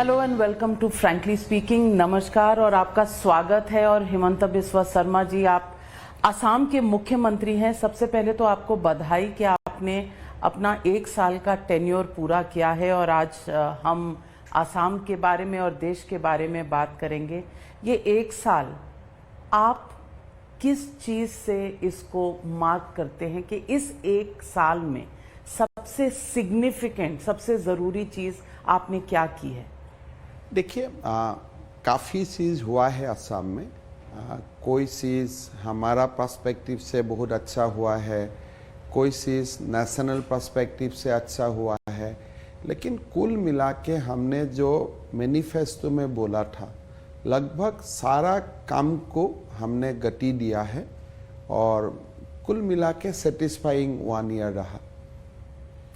Hello and welcome to frankly speaking. नमस्कार और आपका स्वागत है। और हिमंता बिस्वा शर्मा जी, आप असम के मुख्यमंत्री हैं। सबसे पहले तो आपको बधाई कि आपने अपना 1 साल का टेन्योर पूरा किया है और आज हम असम के बारे में और देश के बारे में बात करेंगे। ये 1 साल आप किस चीज से इसको मार्क करते हैं कि इस 1 साल में सबसे सिग्निफिकेंट, सबसे जरूरी चीज आपने क्या की है? देखिए, काफ़ी चीज़ हुआ है असम में। कोई चीज़ हमारा पर्सपेक्टिव से बहुत अच्छा हुआ है, कोई चीज़ नेशनल पर्सपेक्टिव से अच्छा हुआ है, लेकिन कुल मिला के हमने जो मैनिफेस्टो में बोला था लगभग सारा काम को हमने गति दिया है और कुल मिला के सेटिस्फाइंग 1 ईयर रहा।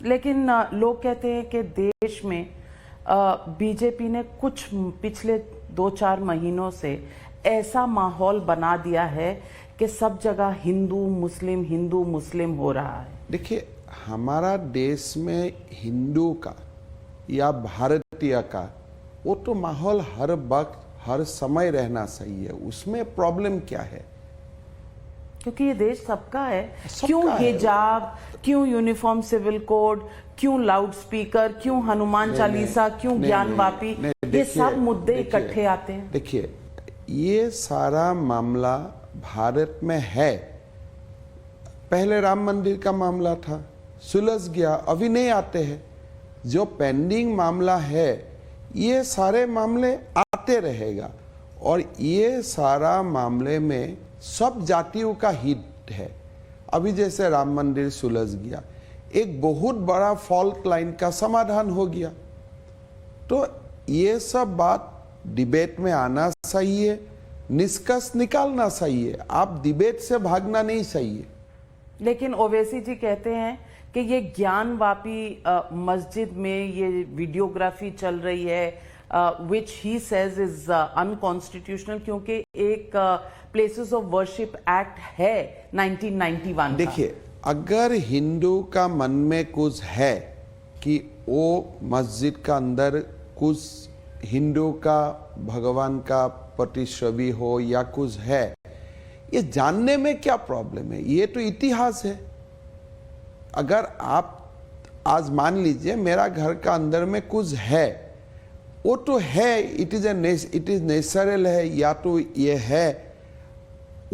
लेकिन लोग कहते हैं कि देश में बीजेपी ने कुछ पिछले 2-4 महीनों से ऐसा माहौल बना दिया है कि सब जगह हिंदू मुस्लिम हो रहा है। देखिए, हमारा देश में हिंदू का या भारतीय का वो तो माहौल हर वक्त हर समय रहना चाहिए, उसमें प्रॉब्लम क्या है? क्योंकि ये देश सबका है। सबका क्यों है। हिजाब, क्यों यूनिफॉर्म सिविल कोड, क्यों लाउड स्पीकर, क्यों हनुमान चालीसा, क्यों ज्ञानवापी, ये सब मुद्दे इकट्ठे आते हैं। देखिए, ये सारा मामला भारत में है। पहले राम मंदिर का मामला था, सुलझ गया, अभी नहीं आते हैं। जो पेंडिंग मामला है ये सारे मामले आते रहेगा और ये सारा मामले में सब जातियों का हित है। अभी जैसे राम मंदिर सुलझ गया, एक बहुत बड़ा फॉल्ट लाइन का समाधान हो गया, तो ये सब बात डिबेट में आना चाहिए, निष्कर्ष निकालना चाहिए। आप डिबेट से भागना नहीं चाहिए। लेकिन ओवैसी जी कहते हैं कि ये ज्ञानवापी मस्जिद में ये वीडियोग्राफी चल रही है which he says is unconstitutional क्योंकि एक प्लेसेस ऑफ वर्शिप एक्ट है 1991 का। देखिए, अगर हिंदू का मन में कुछ है कि वो मस्जिद का अंदर कुछ हिंदू का भगवान का प्रतिछवि हो या कुछ है, ये जानने में क्या प्रॉब्लम है? ये तो इतिहास है। अगर आप आज मान लीजिए मेरा घर का अंदर में कुछ है, वो तो है, इट इज नेचुरल है या तो ये है,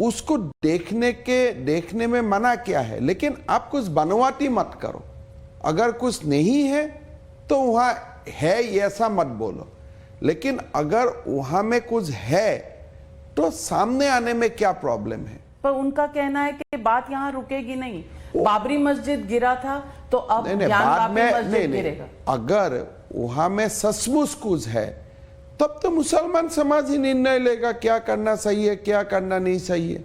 उसको देखने में मना क्या है? लेकिन आप कुछ बनवाती मत करो। अगर कुछ नहीं है तो वहां है ऐसा मत बोलो, लेकिन अगर वहां में कुछ है तो सामने आने में क्या प्रॉब्लम है? पर उनका कहना है कि बात यहाँ रुकेगी नहीं। बाबरी मस्जिद गिरा था तो अब ज्ञानवापी मस्जिद गिरेगा। अगर वहां में सचमुच कुछ है तब तो मुसलमान समाज ही निर्णय लेगा क्या करना सही है, क्या करना नहीं चाहिए।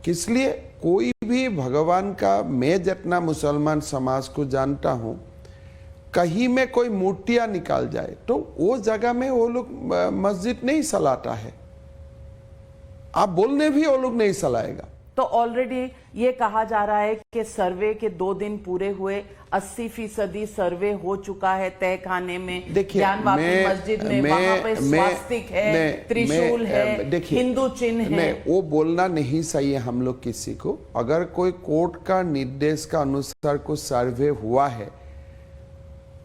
इसलिए कोई भी भगवान का, मैं जितना मुसलमान समाज को जानता हूं, कहीं में कोई मूर्तियां निकाल जाए तो वो जगह में वो लोग मस्जिद नहीं चलाता है। आप बोलने भी वो लोग नहीं चलाएगा। तो ऑलरेडी ये कहा जा रहा है कि सर्वे के 2 दिन पूरे हुए, 80% सर्वे हो चुका है तय खाने में। देखिए, ज्ञानवापी मस्जिद में वहां पे स्वास्तिक है, त्रिशूल है, हिंदू चिन्ह है। वो बोलना नहीं चाहिए हम लोग किसी को। अगर कोई कोर्ट का निर्देश का अनुसार कुछ सर्वे हुआ है,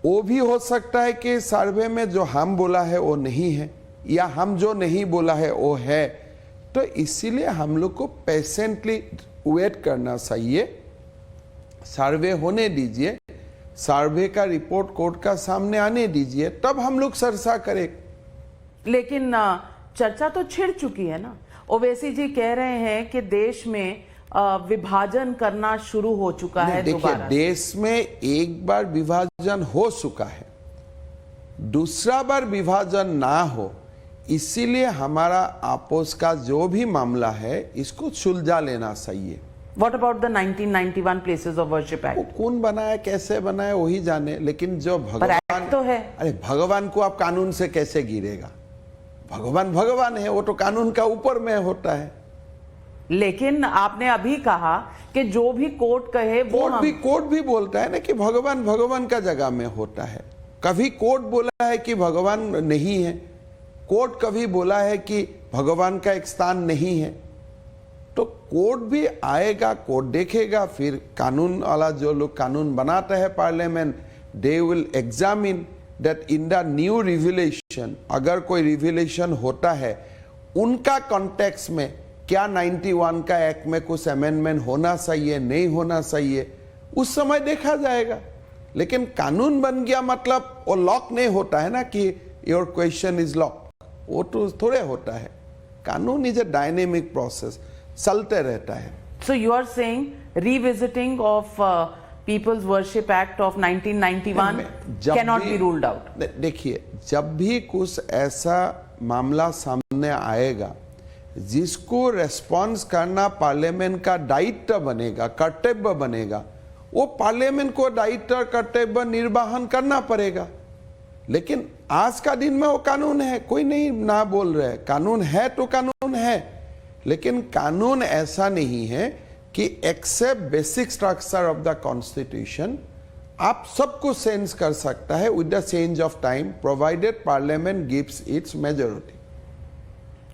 वो भी हो सकता है कि सर्वे में जो हम बोला है वो नहीं है, या हम जो नहीं बोला है वो है। तो इसीलिए हम लोग को पेशेंटली वेट करना चाहिए। सर्वे होने दीजिए, सर्वे का रिपोर्ट कोर्ट का सामने आने दीजिए, तब हम लोग चर्चा करें। लेकिन चर्चा तो छिड़ चुकी है ना। ओवैसी जी कह रहे हैं कि देश में विभाजन करना शुरू हो चुका है। देखिए, देश में एक बार विभाजन हो चुका है, दूसरा बार विभाजन ना हो, इसीलिए हमारा आपस का जो भी मामला है इसको सुलझा लेना चाहिए। What about the 1991 places of worship act? वो कौन बनाया, कैसे बनाया वही जाने, लेकिन जो भगवान तो है। अरे भगवान को आप कानून से कैसे गिरेगा? भगवान है, वो तो कानून का ऊपर में होता है। लेकिन आपने अभी कहा कि जो भी कोर्ट कहे वो कोर्ट भी बोलता है ना कि भगवान का जगह में होता है। कभी कोर्ट बोला है कि भगवान नहीं है, कोर्ट कभी बोला है कि भगवान का एक स्थान नहीं है। तो कोर्ट भी आएगा, कोर्ट देखेगा, फिर कानून वाला जो लोग कानून बनाते हैं parliament, they will examine that in the new revelation, अगर कोई रिविलेशन होता है उनका कॉन्टेक्स्ट में क्या 91 का एक्ट में कुछ अमेंडमेंट होना चाहिए, नहीं होना चाहिए, उस समय देखा जाएगा। लेकिन कानून बन गया मतलब वो लॉक नहीं होता है ना कि योर क्वेश्चन इज लॉक, वो तो थोड़े होता है। कानून इज अ डायनेमिक प्रोसेस, चलते रहता है। So you are saying revisiting of People's Worship Act of 1991 cannot be ruled out? देखिए, जब भी कुछ ऐसा मामला सामने आएगा जिसको रेस्पॉन्स करना पार्लियामेंट का दायित्व बनेगा, कर्तव्य बनेगा, वो पार्लियामेंट को दायित्व कर्तव्य निर्वहन करना पड़ेगा। लेकिन आज का दिन में वो कानून है, कोई नहीं ना बोल रहे, कानून है तो कानून है। लेकिन कानून ऐसा नहीं है कि except basic structure of the constitution आप सबको चेंज कर सकता है with the change of time, provided parliament gives its majority.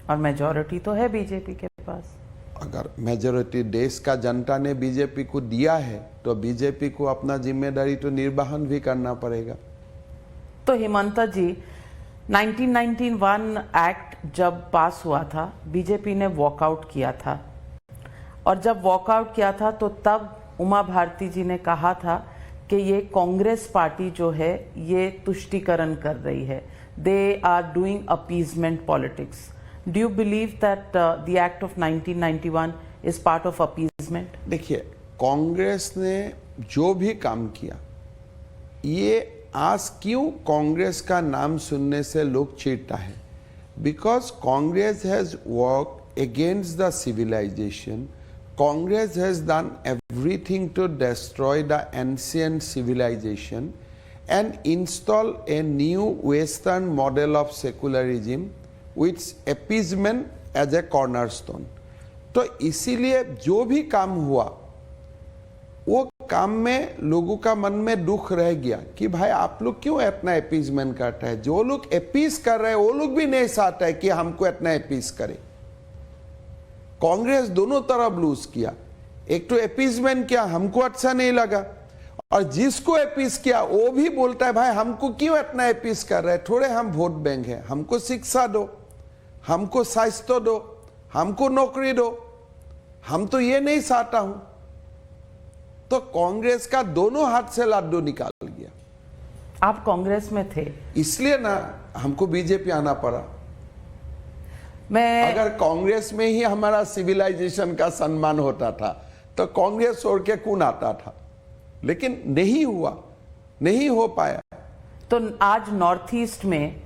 और मेजॉरिटी तो है बीजेपी के पास। अगर मेजॉरिटी देश का जनता ने बीजेपी को दिया है तो बीजेपी को अपना जिम्मेदारी तो निर्वहन भी करना पड़ेगा। तो हिमंता जी, 1991 एक्ट जब पास हुआ था, बीजेपी ने वॉकआउट किया था, और जब वॉकआउट किया था तो तब उमा भारती जी ने कहा था कि ये कांग्रेस पार्टी जो है ये तुष्टीकरण कर रही है, they are doing appeasement politics. Do you believe that the act of 1991 is part of appeasement? देखिए, कांग्रेस ने जो भी काम किया, ये आज क्यों कांग्रेस का नाम सुनने से लोग चिढ़ता है? Because Congress has work against the civilisation, Congress has done everything to destroy the ancient civilisation and install a new western model of secularism with appeasement as a cornerstone। तो इसीलिए जो भी काम हुआ वो काम में लोगों का मन में दुख रह गया कि भाई आप लोग क्यों इतना अपीजमेंट करता है। जो लोग अपीज कर रहे हैं वो लोग भी नहीं चाहता है कि हमको इतना अपीज करे। कांग्रेस दोनों तरफ लूज किया, एक तो अपीजमेंट किया, हमको अच्छा नहीं लगा, और जिसको अपीज किया वो भी बोलता है भाई हमको क्यों इतना अपीज कर रहे हैं, थोड़े हम वोट बैंक है, हमको शिक्षा दो, हमको स्वास्थ्य दो, हमको नौकरी दो, हम तो ये नहीं चाहता हूं। तो कांग्रेस का दोनों हाथ से लड्डू निकाल गया। आप कांग्रेस में थे इसलिए ना हमको बीजेपी आना पड़ा। मैं अगर कांग्रेस में ही हमारा सिविलाइजेशन का सम्मान होता था तो कांग्रेस छोड़ के कौन आता था, लेकिन नहीं हुआ, नहीं हो पाया। तो आज नॉर्थ ईस्ट में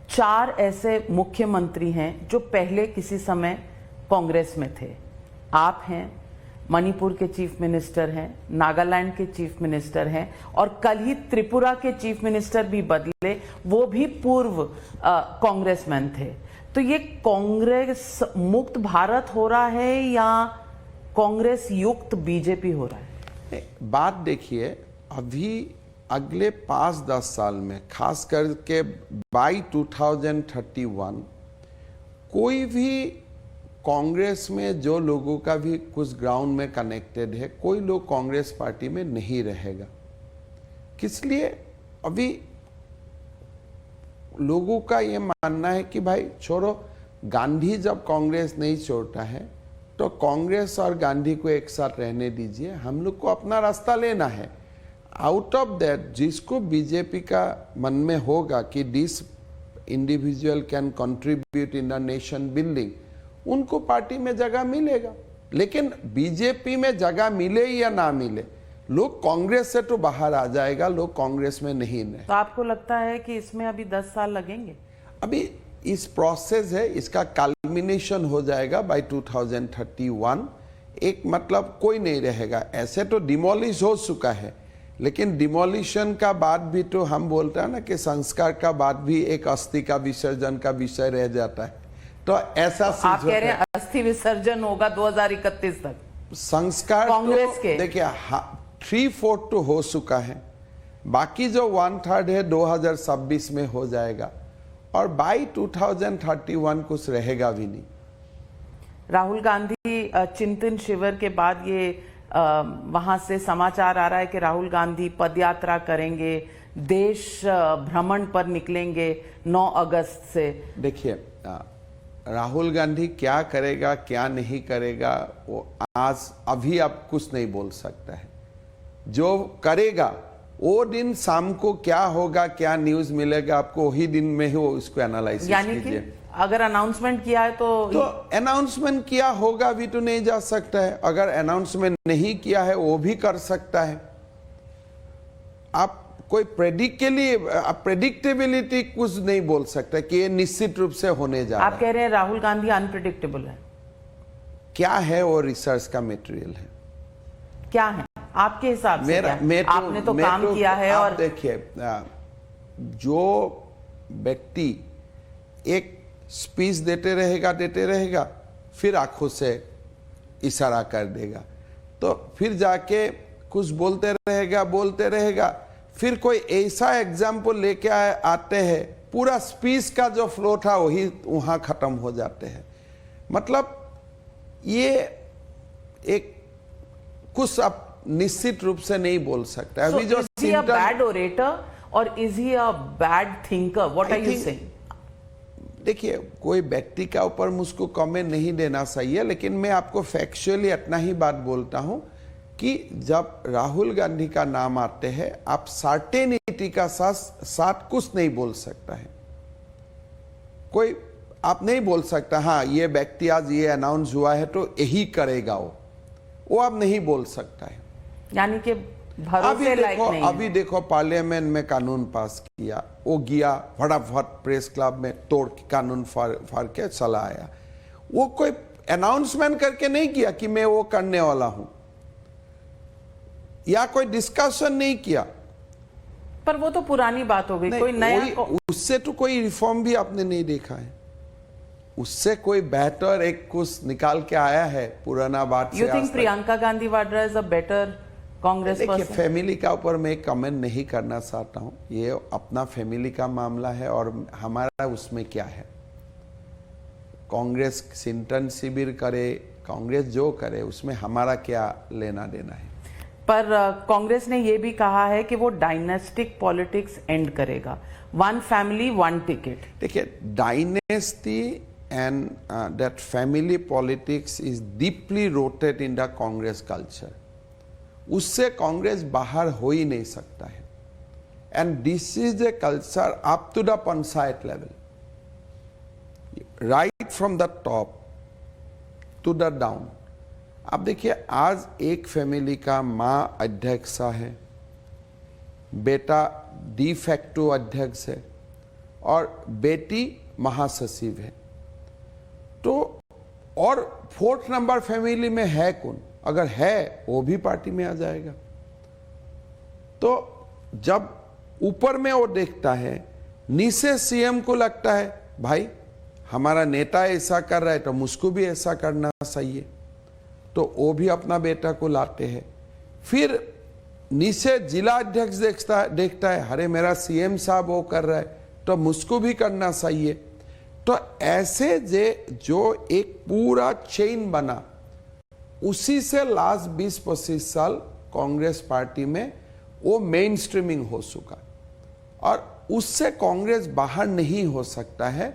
4 ऐसे मुख्यमंत्री हैं जो पहले किसी समय कांग्रेस में थे। आप हैं, मणिपुर के चीफ मिनिस्टर हैं, नागालैंड के चीफ मिनिस्टर हैं, और कल ही त्रिपुरा के चीफ मिनिस्टर भी बदले, वो भी पूर्व कांग्रेसमैन थे। तो ये कांग्रेस मुक्त भारत हो रहा है या कांग्रेस युक्त बीजेपी हो रहा है? बात देखिए, अभी अगले 5-10 साल में खास करके बाई 2031 कोई भी कांग्रेस में जो लोगों का भी कुछ ग्राउंड में कनेक्टेड है, कोई लोग कांग्रेस पार्टी में नहीं रहेगा। किस लिए? अभी लोगों का ये मानना है कि भाई छोड़ो, गांधी जब कांग्रेस नहीं छोड़ता है तो कांग्रेस और गांधी को एक साथ रहने दीजिए, हम लोग को अपना रास्ता लेना है। आउट ऑफ दैट जिसको बीजेपी का मन में होगा कि this individual can contribute in the nation building, उनको पार्टी में जगह मिलेगा। लेकिन बीजेपी में जगह मिले या ना मिले, लोग कांग्रेस से तो बाहर आ जाएगा, लोग कांग्रेस में नहीं रहे। तो आपको लगता है कि इसमें अभी 10 साल लगेंगे? अभी इस प्रोसेस है, इसका कल्मिनेशन हो जाएगा बाय 2031। एक मतलब कोई नहीं रहेगा। ऐसे तो डिमोलिश हो चुका है, लेकिन डिमोलिशन का बाद भी तो हम बोलते हैं ना कि संस्कार का बाद भी एक अस्थि का विसर्जन का विषय रह जाता है। तो ऐसा आप कह रहे हैं अस्थि विसर्जन होगा 2031 तक? संस्कार कांग्रेस के देखिए 3/4 तो हो चुका है, बाकी जो 1/3 है 2026 में हो जाएगा और बाई 2031 कुछ रहेगा भी नहीं। राहुल गांधी चिंतन शिविर के बाद ये वहां से समाचार आ रहा है कि राहुल गांधी पदयात्रा करेंगे, देश भ्रमण पर निकलेंगे 9 अगस्त से। देखिए, राहुल गांधी क्या करेगा क्या नहीं करेगा वो आज अभी आप कुछ नहीं बोल सकता है। जो करेगा वो दिन शाम को क्या होगा, क्या न्यूज मिलेगा आपको, वही दिन में ही वो उसको एनालाइज यानी कि अगर अनाउंसमेंट किया है तो अनाउंसमेंट किया होगा भी तो नहीं जा सकता है, अगर अनाउंसमेंट नहीं किया है वो भी कर सकता है। आप कोई प्रेडिक्टेबिलिटी कुछ नहीं बोल सकता कि ये निश्चित रूप से होने जा रहा है। आप कह रहे हैं राहुल गांधी अनप्रेडिक्टेबल है। क्या है वो रिसर्च का मटेरियल है, क्या है आपके हिसाब से? आपने तो काम किया है। और देखिए, जो व्यक्ति एक स्पीच देते रहेगा फिर आंखों से इशारा कर देगा, तो फिर जाके कुछ बोलते रहेगा, फिर कोई ऐसा एग्जाम्पल लेके आते हैं, पूरा स्पीच का जो फ्लो था वही वहां खत्म हो जाते हैं। मतलब ये एक कुछ आप निश्चित रूप से नहीं बोल सकते। अभी जो बैड ओरेटर और is he a bad thinker, what are you saying? देखिए, कोई व्यक्ति का ऊपर मुझको कमेंट नहीं देना सही है, लेकिन मैं आपको फैक्चुअली इतना ही बात बोलता हूं कि जब राहुल गांधी का नाम आते हैं आप सर्टेनिटी का साथ कुछ नहीं बोल सकता है। कोई आप नहीं बोल सकता हाँ ये व्यक्ति आज ये अनाउंस हुआ है तो यही करेगा वो आप नहीं बोल सकता है। यानी कि भरोसे लायक नहीं है। अभी देखो पार्लियामेंट में कानून पास किया, वो गया फटाफट प्रेस क्लब में तोड़ के कानून फाड़ के चला आया। वो कोई अनाउंसमेंट करके नहीं किया कि मैं वो करने वाला हूं, या कोई डिस्कशन नहीं किया। पर वो तो पुरानी बात हो गई, कोई नया उससे तो कोई रिफॉर्म भी आपने नहीं देखा है। उससे कोई बेहतर एक कुछ निकाल के आया है पुराना बात से। You think Priyanka Gandhi Vadra is a better Congress person? देखिए, फैमिली का ऊपर मैं कमेंट नहीं करना चाहता हूं, ये अपना फैमिली का मामला है और हमारा उसमें क्या है। कांग्रेस चिंतन शिविर करे, कांग्रेस जो करे उसमें हमारा क्या लेना देना है। पर कांग्रेस ने यह भी कहा है कि वो डायनेस्टिक पॉलिटिक्स एंड करेगा, 1 फैमिली 1 टिकट। देखिए, dynasty and that family politics is deeply rooted in the Congress culture. उससे कांग्रेस बाहर हो ही नहीं सकता है। And this is a culture up to the panchayat level, right from the top to the down. आप देखिए, आज एक फैमिली का मां अध्यक्षा है, बेटा डी फैक्टो अध्यक्ष है और बेटी महासचिव है। तो और 4th नंबर फैमिली में है कौन? अगर है वो भी पार्टी में आ जाएगा। तो जब ऊपर में वो देखता है, नीचे सीएम को लगता है भाई हमारा नेता ऐसा कर रहा है तो मुझको भी ऐसा करना चाहिए, तो वो भी अपना बेटा को लाते हैं। फिर नीचे जिला अध्यक्ष देखता है अरे मेरा सीएम साहब वो कर रहा है तो मुझको भी करना चाहिए। तो ऐसे जो एक पूरा चेन बना, उसी से लास्ट 20-25 साल कांग्रेस पार्टी में वो मेन स्ट्रीमिंग हो चुका और उससे कांग्रेस बाहर नहीं हो सकता है।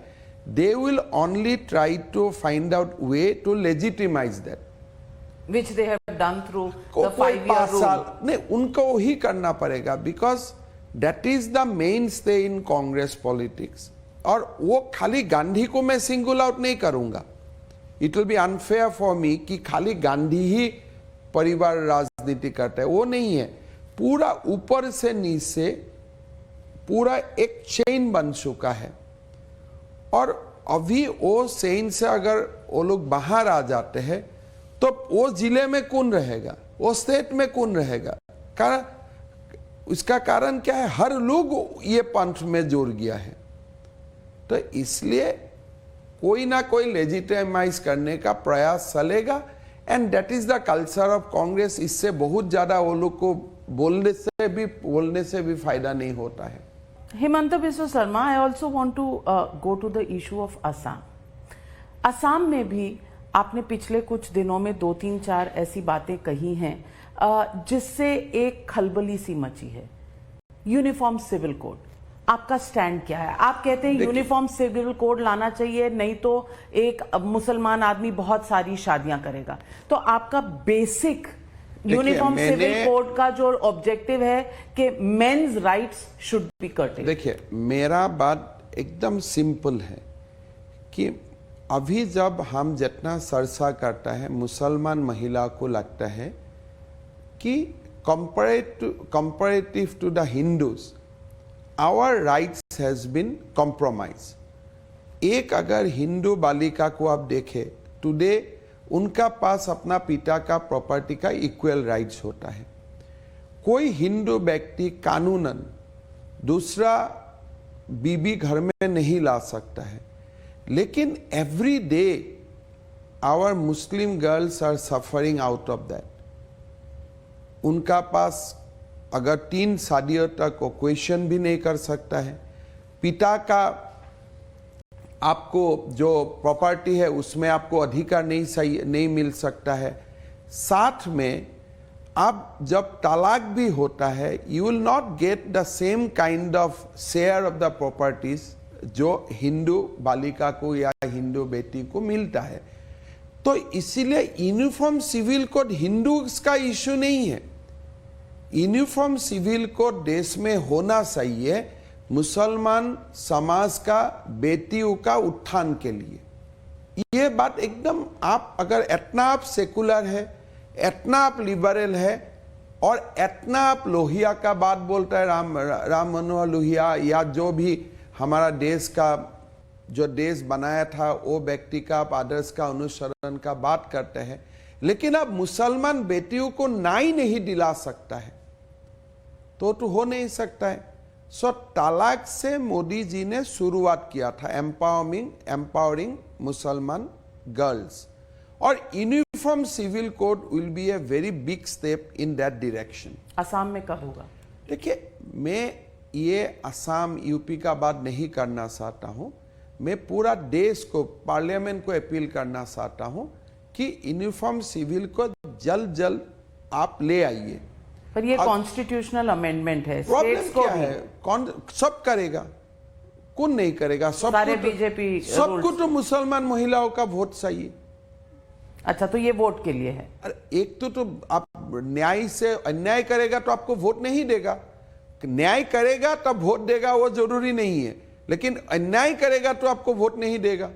They will only try to find out way to legitimise that, which they have done through the 5-year rule. नहीं, उनको ही करना पड़ेगा because that is the main stay in Congress politics. और वो खाली गांधी को मैं सिंगल आउट नहीं करूंगा। It will be unfair for me कि खाली गांधी ही परिवार राजनीति करता है, वो नहीं है। पूरा ऊपर से नीचे पूरा एक चेन बन चुका है और अभी वो चेन से अगर वो लोग बाहर आ जाते हैं तो वो जिले में कौन रहेगा, वो स्टेट में कौन रहेगा? उसका कारण क्या है? हर लोग ये पंथ में जुड़ गया है। तो इसलिए कोई ना कोई लेजिटिमाइज करने का प्रयास चलेगा and that is the culture of Congress. इससे बहुत ज्यादा वो लोग को बोलने से भी फायदा नहीं होता है। Himanta Biswa Sarma, I also want to go to the issue of Assam. Assam में भी आपने पिछले कुछ दिनों में 2-3-4 ऐसी बातें कही हैं जिससे एक खलबली सी मची है। यूनिफॉर्म सिविल कोड, आपका स्टैंड क्या है? आप कहते हैं यूनिफॉर्म सिविल कोड लाना चाहिए, नहीं तो एक मुसलमान आदमी बहुत सारी शादियां करेगा। तो आपका बेसिक यूनिफॉर्म सिविल कोड का जो ऑब्जेक्टिव है कि मेंस राइट्स शुड बी कर्टेड। देखिए, मेरा बात एकदम सिंपल है कि अभी जब हम जितना चर्चा करता है, मुसलमान महिला को लगता है कि comparative to the Hindus our rights has been compromise. एक अगर हिंदू बालिका को आप देखें टुडे, उनका पास अपना पिता का प्रॉपर्टी का इक्वल राइट्स होता है। कोई हिंदू व्यक्ति कानूनन दूसरा बीबी घर में नहीं ला सकता है, लेकिन every day our Muslim girls are suffering out of that. उनका पास अगर 3 शादियों तक वो क्वेश्चन भी नहीं कर सकता है, पिता का आपको जो प्रॉपर्टी है उसमें आपको अधिकार नहीं मिल सकता है। साथ में आप जब तलाक भी होता है, you will not get the same kind of share of the properties जो हिंदू बालिका को या हिंदू बेटी को मिलता है। तो इसीलिए यूनिफॉर्म सिविल कोड हिंदू का इश्यू नहीं है। यूनिफॉर्म सिविल कोड देश में होना चाहिए मुसलमान समाज का बेटियों का उत्थान के लिए। ये बात एकदम, आप अगर इतना आप सेकुलर है, इतना आप लिबरल है और इतना आप लोहिया का बात बोलता है, राम मनोहर लोहिया या जो भी हमारा देश का जो देश बनाया था वो व्यक्ति का आप आदर्श का अनुसरण का बात करते हैं, लेकिन अब मुसलमान बेटियों को न्याय नहीं दिला सकता है तो हो नहीं सकता है। सो तलाक से मोदी जी ने शुरुआत किया था, एम्पावरिंग मुसलमान गर्ल्स, और uniform civil code will be a very big step in that direction. Assam में कब होगा? देखिए, मैं ये असम यूपी का बात नहीं करना चाहता हूं, मैं पूरा देश को, पार्लियामेंट को अपील करना चाहता हूं कि यूनिफॉर्म सिविल कोड जल्द आप ले आइए। पर ये कॉन्स्टिट्यूशनल अमेंडमेंट है, प्रॉब्लम क्या है? सब करेगा, कौन नहीं करेगा? सारे बीजेपी सबको तो मुसलमान महिलाओं का वोट चाहिए। अच्छा, तो ये वोट के लिए है? अरे एक तो आप न्याय से अन्याय करेगा तो आपको वोट नहीं देगा, न्याय करेगा तब वोट देगा, वो जरूरी नहीं है, लेकिन अन्याय करेगा तो आपको वोट नहीं देगा।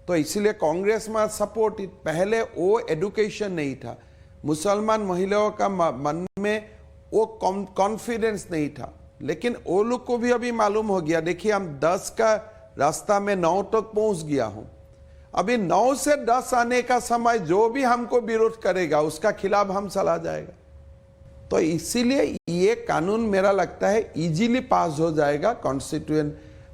तो इसलिए कांग्रेस में सपोर्ट, पहले वो एडुकेशन नहीं था, मुसलमान महिलाओं का मन में वो कॉन्फिडेंस नहीं था, लेकिन वो लोग को भी अभी मालूम हो गया। देखिए, हम 10 का रास्ता में 9 तक पहुंच गया हूं, अभी 9 से 10 आने का समय जो भी हमको विरोध करेगा उसका खिलाफ हम चला जाएगा। तो इसीलिए ये कानून मेरा लगता है इजीली पास हो जाएगा,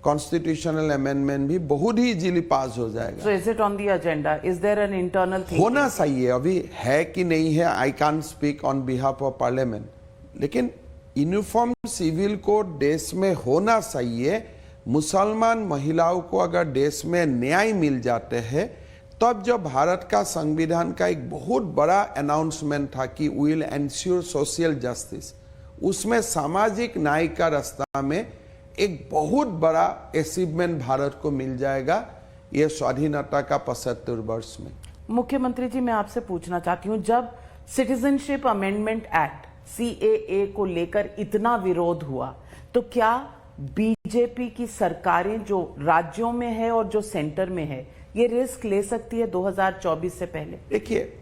कॉन्स्टिट्यूशनल अमेंडमेंट भी बहुत ही इजीली पास हो जाएगा। So is it on the agenda? Is there an internal thinking? होना चाहिए, अभी है कि नहीं है, I can't speak on behalf of parliament, लेकिन यूनिफॉर्म सिविल कोड देश में होना चाहिए। मुसलमान महिलाओं को अगर देश में न्याय मिल जाते हैं, तब जो भारत का संविधान का एक बहुत बड़ा अनाउंसमेंट था कि we will ensure social justice, उसमें सामाजिक न्याय का रास्ता में एक बहुत बड़ा अचीवमेंट भारत को मिल जाएगा ये स्वाधीनता का 75 वर्ष में। मुख्यमंत्री जी, मैं आपसे पूछना चाहती हूं, जब सिटीजनशिप अमेंडमेंट एक्ट CAA को लेकर इतना विरोध हुआ, तो क्या बीजेपी की सरकारें जो राज्यों में है और जो सेंटर में है, ये रिस्क ले सकती है 2024 से पहले? देखिए,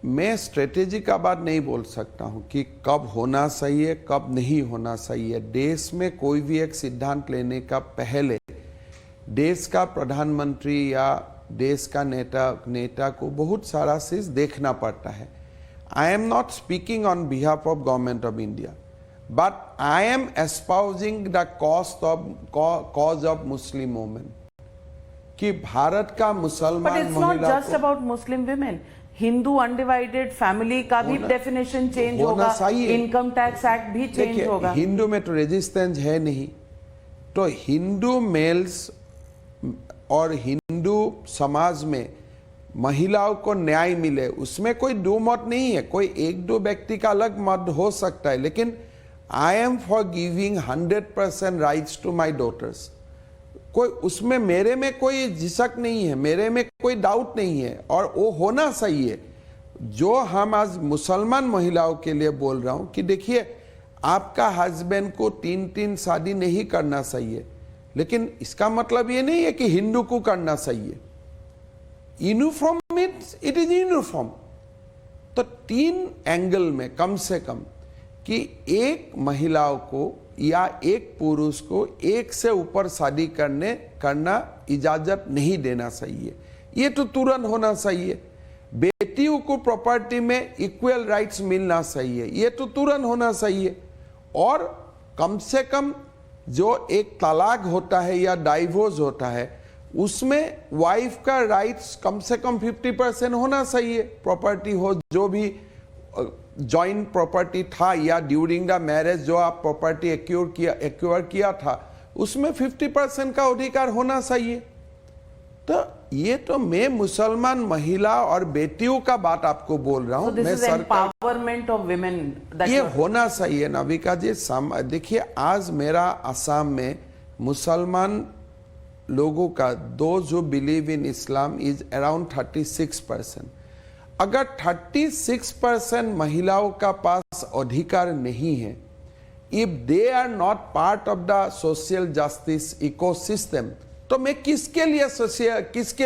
मैं स्ट्रेटेजी का बात नहीं बोल सकता हूं कि कब होना चाहिए कब नहीं होना चाहिए। देश में कोई भी एक सिद्धांत लेने का पहले देश का प्रधानमंत्री या देश का नेता को बहुत सारा चीज देखना पड़ता है। I am not speaking on behalf of government of India, but I am espousing the cause of Muslim women, कि भारत का मुसलमान महिला, But it's not just about Muslim women. Hindu undivided family का भी डेफिनेशन चेंज होना होगा, चाहिए। इनकम टैक्स एक्ट भी चेंज देखिए, होगा। हिंदू में तो रेजिस्टेंस है नहीं, तो हिंदू मेल्स और हिंदू समाज में महिलाओं को न्याय मिले उसमें कोई दो मत नहीं है। कोई एक दो व्यक्ति का अलग मत हो सकता है, लेकिन I am for giving 100% rights to my daughters. कोई उसमें मेरे में कोई झिझक नहीं है, मेरे में कोई डाउट नहीं है, और वो होना सही है। जो हम आज मुसलमान महिलाओं के लिए बोल रहा हूं कि देखिए, आपका हस्बैंड को 3 शादी नहीं करना चाहिए, लेकिन इसका मतलब ये नहीं है कि हिंदू को करना चाहिए। Uniform means it is uniform. तो 3 एंगल में कम से कम कि एक महिलाओं को या एक पुरुष को एक से ऊपर शादी करना इजाजत नहीं देना चाहिए। ये तो तुरंत होना चाहिए। बेटियों को प्रॉपर्टी में इक्वल राइट्स मिलना चाहिए, ये तो तुरंत होना चाहिए। और कम से कम जो एक तलाक होता है या डाइवोर्स होता है, उसमें वाइफ का राइट्स कम से कम 50% होना चाहिए। प्रॉपर्टी हो, जो भी जॉइंट प्रॉपर्टी था या ड्यूरिंग द मैरिज जो आप प्रॉपर्टी एक्वायर किया था, उसमें 50% का अधिकार होना चाहिए। तो ये तो मैं मुसलमान महिला और बेटियों का बात आपको बोल रहा हूं। मैं एम्पावरमेंट ऑफ विमेन, ये होना चाहिए नाविका जी। देखिए, आज मेरा असम में मुसलमान लोगों का, दो जो believe in Islam, is around 36%। अगर 36% महिलाओं का पास अधिकार नहीं है, if they are not part of the social justice ecosystem, तो मैं किसके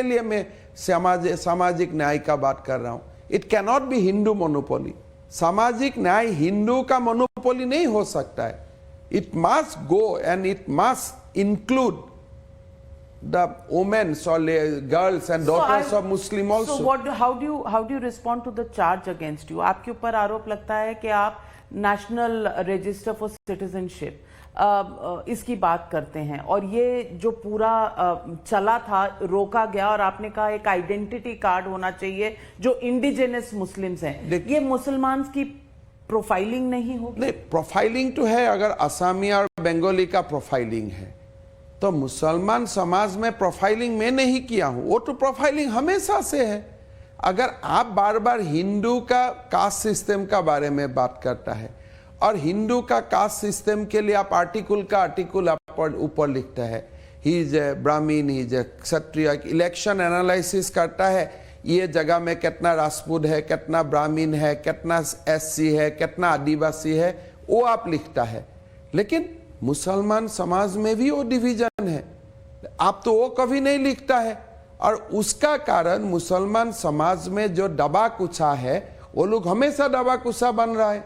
लिए मैं सामाजिक न्याय का बात कर रहा हूं? It cannot be Hindu monopoly. सामाजिक न्याय हिंदू का मोनोपोली नहीं हो सकता है। It must go and it must include the women or girls and daughters of Muslim also. So how do you respond to the charge against you? आपके ऊपर आरोप लगता है कि आप नेशनल रजिस्टर फॉर सिटीजनशिप इसकी बात करते हैं, और ये जो पूरा चला था रोका गया, और आपने कहा एक आइडेंटिटी कार्ड होना चाहिए जो इंडिजिनस मुस्लिम्स हैं। ये मुसलमान की प्रोफाइलिंग नहीं होगी? नहीं, प्रोफाइलिंग तो है। अगर असमी और बंगाली का प्रोफाइलिंग है, तो मुसलमान समाज में प्रोफाइलिंग मैं नहीं किया हूं, वो तो प्रोफाइलिंग हमेशा से है। अगर आप बार बार हिंदू का कास्ट सिस्टम का बारे में बात करता है, और हिंदू का कास्ट सिस्टम के लिए आप आर्टिकल ऊपर लिखता है, he is a Brahmin, he is a Kshatriya, election analysis करता है, ये जगह में कितना राजपूत है, कितना ब्राह्मीण है, कितना SC है, कितना आदिवासी है, वो आप लिखता है। लेकिन मुसलमान समाज में भी वो डिवीजन है, आप तो वो कभी नहीं लिखता है। और उसका कारण मुसलमान समाज में जो दबा कुचा है, वो लोग हमेशा दबा कुचा बन रहा है,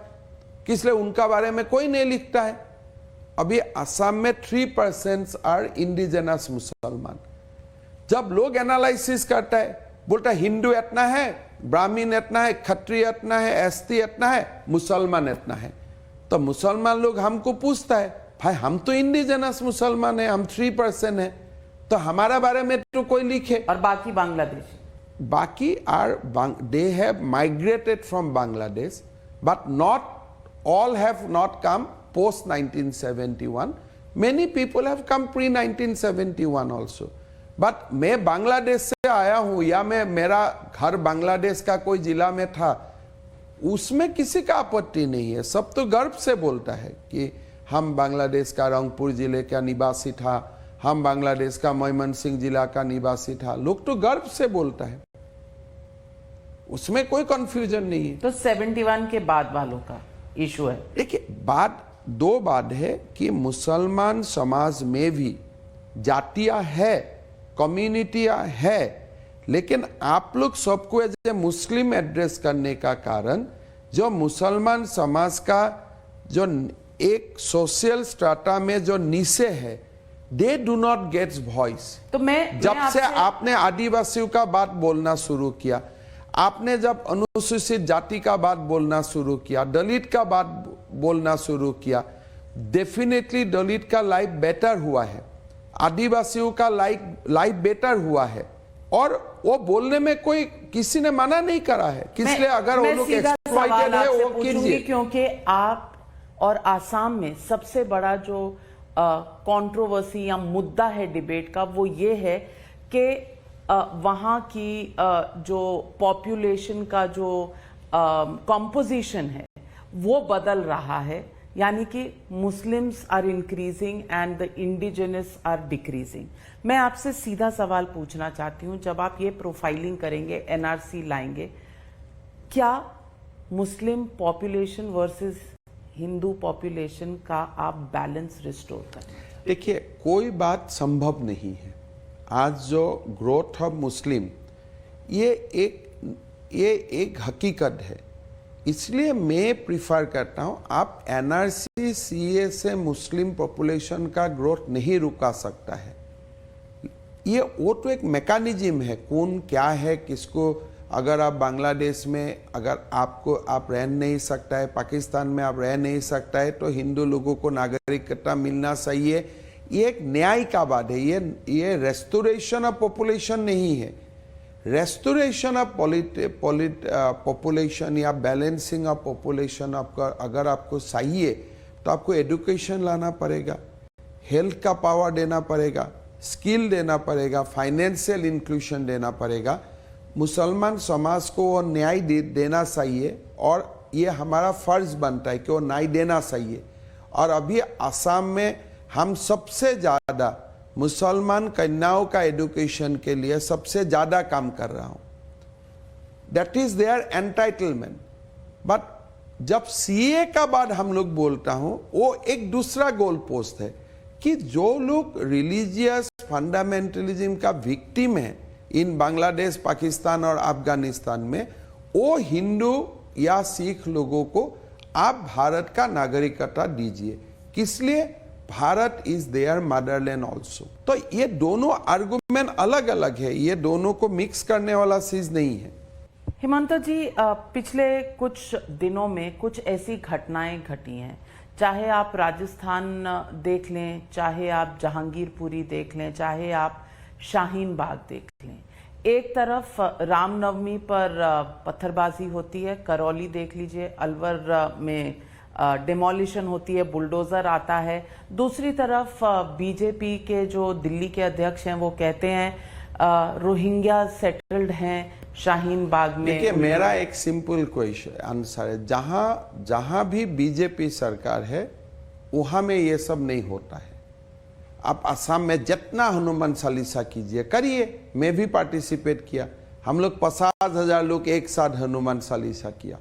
इसलिए उनका बारे में कोई नहीं लिखता है। अभी असम में 3% आर इंडिजिनस मुसलमान। जब लोग एनालिसिस करता है, बोलता है हिंदू इतना है, ब्राह्मीण इतना है, क्षत्रिय इतना है, ST इतना है, मुसलमान इतना है। तो मुसलमान लोग हमको पूछता है, भाई हम तो इंडिजिनस मुसलमान है, हम 3% है, तो हमारा बारे में तो कोई लिखे। और बाकी बांग्लादेश, बाकी they have migrated from Bangladesh, but not all have not come post 1971. Many people have come pre 1971 also. But मैं बांग्लादेश से आया हूं, या मेरा घर बांग्लादेश का कोई जिला में था, उसमें किसी का आपत्ति नहीं है। सब तो गर्व से बोलता है कि हम बांग्लादेश का रंगपुर जिले का निवासी था, हम बांग्लादेश का मयमनसिंह जिला का निवासी था। लोग तो गर्व से बोलता है, उसमें कोई कंफ्यूजन नहीं है। तो 71 के बाद वालों का इशू है। देखिए, दो बात है कि मुसलमान समाज में भी जातियां है, कम्युनिटियां है, लेकिन आप लोग सबको एज ए मुस्लिम एड्रेस करने का कारण जो मुसलमान समाज का जो एक सोशल स्ट्राटा में जो नीचे है, they do not gate voice. तो जब से आपने आदिवासियों का बात बोलना शुरू किया, आपने जब अनुसूचित जाति का बात बोलना शुरू किया, दलित का बात बोलना शुरू किया, डेफिनेटली दलित का लाइफ बेटर हुआ है, आदिवासियों का लाइफ बेटर हुआ है। और वो बोलने में कोई किसी ने मना नहीं करा है, किसलिए अगर वो लोग एक्सप्लॉइटेड है वो कीजिए। क्योंकि आप और आसाम में सबसे बड़ा जो कंट्रोवर्सी या मुद्दा है डिबेट का वो ये है कि वहाँ की जो पॉपुलेशन का जो कॉम्पोजिशन है वो बदल रहा है, यानी कि Muslims are increasing and the indigenous are decreasing. मैं आपसे सीधा सवाल पूछना चाहती हूं, जब आप ये प्रोफाइलिंग करेंगे, एनआरसी लाएंगे, क्या Muslim population versus Hindu population का आप बैलेंस रिस्टोर करें? देखिए, कोई बात संभव नहीं है। आज जो ग्रोथ ऑफ मुस्लिम ये एक हकीकत है, इसलिए मैं प्रिफर करता हूं आप एनआरसी सीए से मुस्लिम पॉपुलेशन का ग्रोथ नहीं रुका सकता है। ये वो तो एक मैकेनिज्म है, कौन क्या है किसको। अगर आप बांग्लादेश में अगर आप रह नहीं सकता है, पाकिस्तान में आप रह नहीं सकता है, तो हिंदू लोगों को नागरिकता मिलना चाहिए। ये एक न्याय का बात है, ये रेस्टोरेशन ऑफ पॉपुलेशन नहीं है। रेस्टोरेशन ऑफ पॉपुलेशन या बैलेंसिंग ऑफ पॉपुलेशन आपका अगर आपको चाहिए तो आपको एजुकेशन लाना पड़ेगा, हेल्थ का पावर देना पड़ेगा, स्किल देना पड़ेगा, फाइनेंशियल इंक्लूशन देना पड़ेगा। मुसलमान समाज को वो न्याय देना चाहिए और ये हमारा फर्ज बनता है कि वो न्याय देना चाहिए। और अभी असम में हम सबसे ज़्यादा मुसलमान कन्याओं का एजुकेशन के लिए सबसे ज़्यादा काम कर रहा हूँ। That is their entitlement. But जब सीए का बाद हम लोग बोलता हूँ, वो एक दूसरा गोल पोस्ट है कि जो लोग रिलीजियस फंडामेंटलिज्म का विक्टिम है इन बांग्लादेश, पाकिस्तान और अफगानिस्तान में, वो हिंदू या सिख लोगों को आप भारत का नागरिकता दीजिए, किसलिए Bharat is their motherland also. तो ये दोनों आर्गुमेंट अलग अलग है, ये दोनों को मिक्स करने वाला चीज नहीं है। हिमंत जी, पिछले कुछ दिनों में कुछ ऐसी घटनाएं घटी हैं, चाहे आप राजस्थान देख लें, चाहे आप जहांगीरपुरी देख लें, चाहे आप शाहीन बाग देख लें। एक तरफ रामनवमी पर पत्थरबाजी होती है, करौली देख लीजिए, अलवर में डिमोलिशन होती है, बुलडोजर आता है। दूसरी तरफ बीजेपी के जो दिल्ली के अध्यक्ष हैं वो कहते हैं रोहिंग्या सेटल्ड हैं शाहीन बाग में। देखिए, मेरा एक सिंपल क्वेश्चन आंसर है, जहां भी बीजेपी सरकार है वहां में ये सब नहीं होता है। आप असम में जितना हनुमान चालीसा कीजिए, करिए, मैं भी पार्टिसिपेट किया। हम लोग 50,000 लोग एक साथ हनुमान चालीसा किया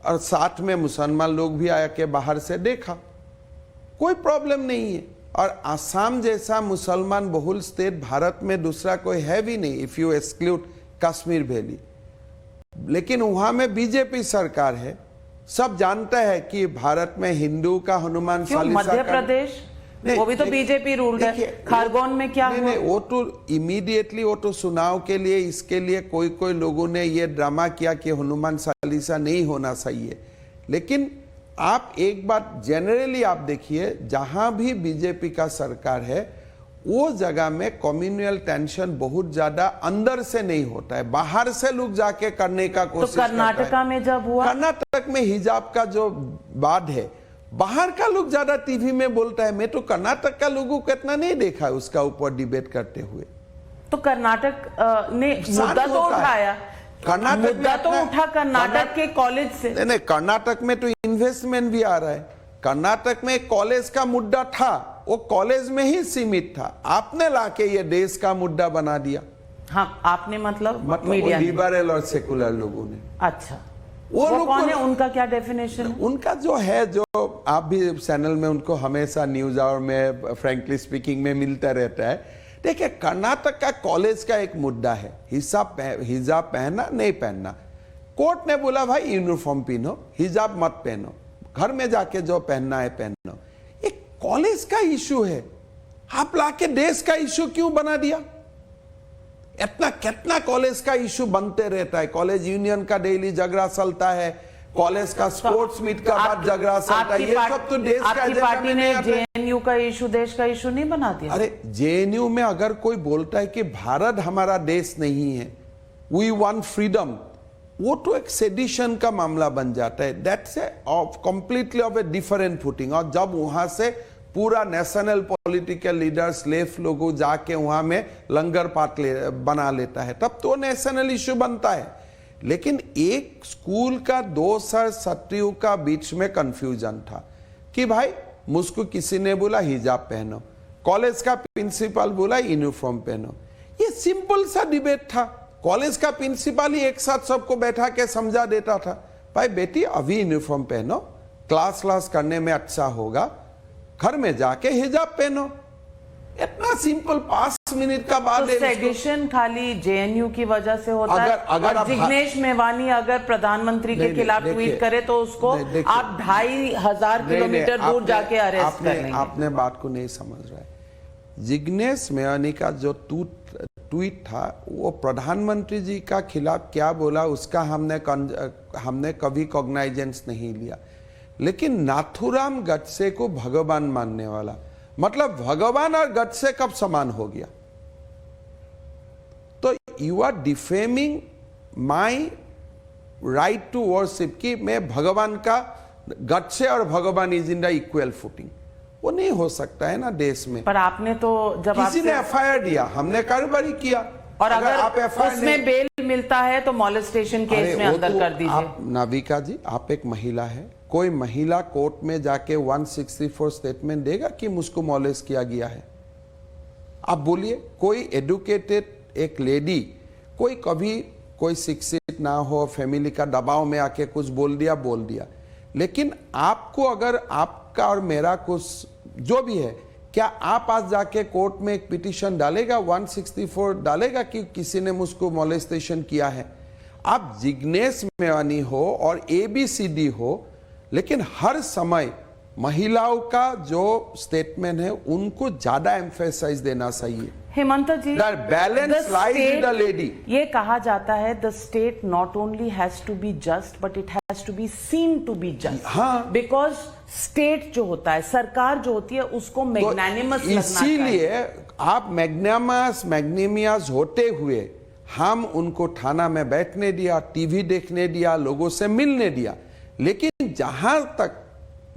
और साथ में मुसलमान लोग भी आया के बाहर से देखा, कोई प्रॉब्लम नहीं है। और असम जैसा मुसलमान बहुल स्टेट भारत में दूसरा कोई है भी नहीं, if you exclude Kashmir valley. लेकिन वहां में बीजेपी सरकार है, सब जानता है कि भारत में हिंदू का हनुमान चालीसा। मध्य प्रदेश वो भी तो बीजेपी रूल्ड है। खारगोन में क्या हुआ? वो तो इमीडिएटली वो तो चुनाव के लिए, इसके लिए कोई लोगों ने ये ड्रामा किया कि हनुमान चालीसा नहीं होना चाहिए। लेकिन आप एक बात जनरली आप देखिए, जहां भी बीजेपी का सरकार है वो जगह में कम्युनल टेंशन बहुत ज्यादा अंदर से नहीं होता है, बाहर से लोग जाके करने का कोशिश करता है। तो कर्नाटका में जब हुआ, कर्नाटक में हिजाब का जो बात है, बाहर का लोग ज्यादा टीवी में बोलता है। मैं तो कर्नाटक का लोगों को इतना नहीं देखा है उसका ऊपर डिबेट करते हुए। तो कर्नाटक ने मुद्दा तो उठाया, कर्नाटक मुद्दा तो उठा कर्नाटक के कॉलेज से। नहीं, कर्नाटक में तो इन्वेस्टमेंट भी आ रहा है। कर्नाटक में कॉलेज का मुद्दा था, वो कॉलेज में ही सीमित था, आपने लाके ये देश का मुद्दा बना दिया। हाँ, आपने मतलब मीडिया, लिबरल और सेकुलर लोगों ने। अच्छा, वो कौन है, उनका क्या डेफिनेशन है? उनका जो है, जो आप भी चैनल में उनको हमेशा न्यूज आवर में फ्रैंकली स्पीकिंग में मिलता रहता है। देखिए, कर्नाटक का कॉलेज का एक मुद्दा है, हिजाब पहनना नहीं पहनना। कोर्ट ने बोला भाई यूनिफॉर्म पहनो, हिजाब मत पहनो, घर में जाके जो पहनना है पहनो। एक कॉलेज का इशू है, आप लाके देश का इशू क्यों बना दिया? इतना कितना कॉलेज का इशू बनते रहता है, कॉलेज यूनियन का डेली झगड़ा चलता है, कॉलेज का स्पोर्ट्स मीट का बाद झगड़ा सटा, ये सब तो देश का आपकी एजेंडा पार्टी में ने नहीं आता है। जेएनयू का इशू देश का इशू नहीं बना दिया? अरे जेएनयू में अगर कोई बोलता है कि भारत हमारा देश नहीं है, वी वांट फ्रीडम, वो तो एक सेडिशन का मामला बन जाता है। That's a completely off a different footing. और जब वहां से पूरा नेशनल पॉलिटिकल लीडर्स लेफ्ट लोगों जाके वहां में लंगर पाट बना लेता है, तब तो नेशनल इश्यू बनता है। लेकिन एक स्कूल का 2 छात्रों का बीच में कंफ्यूजन था कि भाई मुझको किसी ने बोला हिजाब पहनो, कॉलेज का प्रिंसिपल बोला यूनिफॉर्म पहनो। ये सिंपल सा डिबेट था। कॉलेज का प्रिंसिपल ही एक साथ सबको बैठा के समझा देता था, भाई बेटी अभी यूनिफॉर्म पहनो, क्लास करने में अच्छा होगा, घर में जाके हिजाब पहनो। इतना सिंपल 5 मिनट का बात तो सेडिशन खाली जेएनयू की वजह से होता है? अगर और जिग्नेश मेवानी अगर प्रधानमंत्री के खिलाफ ट्वीट करे तो उसको आप 2500 किलोमीटर दूर जाके अरेस्ट कर लेंगे। आपने बात को नहीं समझ रहा है। जिग्नेश मेवानी का जो ट्वीट था वो प्रधानमंत्री जी का खिलाफ क्या बोला उसका हमने कभी कॉग्नाइजेंस नहीं लिया। लेकिन नाथुराम गडसे को भगवान मानने वाला, मतलब भगवान और गडसे कब समान हो गया? तो you are defaming my right to worship कि मैं भगवान का, गडसे और भगवान is in the equal footing. वो नहीं हो सकता है ना देश में। पर आपने तो जब किसी ने एफआईआर दिया, हमने कार्रवाई किया, और अगर आप एफआईआर उसमें बेल मिलता है तो मॉलेस्टेशन केस में अंदर कर दीजिए। आप नाविका जी, आप एक महिला है, कोई महिला कोर्ट में जाके 164 स्टेटमेंट देगा कि मुझको मॉलेस्ट किया गया है? आप बोलिए। कोई एडुकेटेड एक लेडी, कोई कभी कोई शिक्षित ना हो, फैमिली का दबाव में आके कुछ बोल दिया। लेकिन आपको अगर आपका और मेरा कुछ जो भी है, क्या आप आज जाके कोर्ट में एक पिटीशन डालेगा, 164 डालेगा कि किसी ने मुझको मॉलेस्टेशन किया है? आप जिग्नेश मेवानी हो और ABCD हो, लेकिन हर समय महिलाओं का जो स्टेटमेंट है उनको ज्यादा एम्फेसाइज देना चाहिए। Hemant ji, balance lies with the lady. ये कहा जाता है the state not only has to be just but it has to be seen to be just. हाँ, बिकॉज स्टेट जो होता है, सरकार जो होती है, उसको मैग्नानिमस लगना चाहिए। इसीलिए आप मैग्नेमियस होते हुए हम उनको थाना में बैठने दिया, टीवी देखने दिया, लोगों से मिलने दिया। लेकिन जहां तक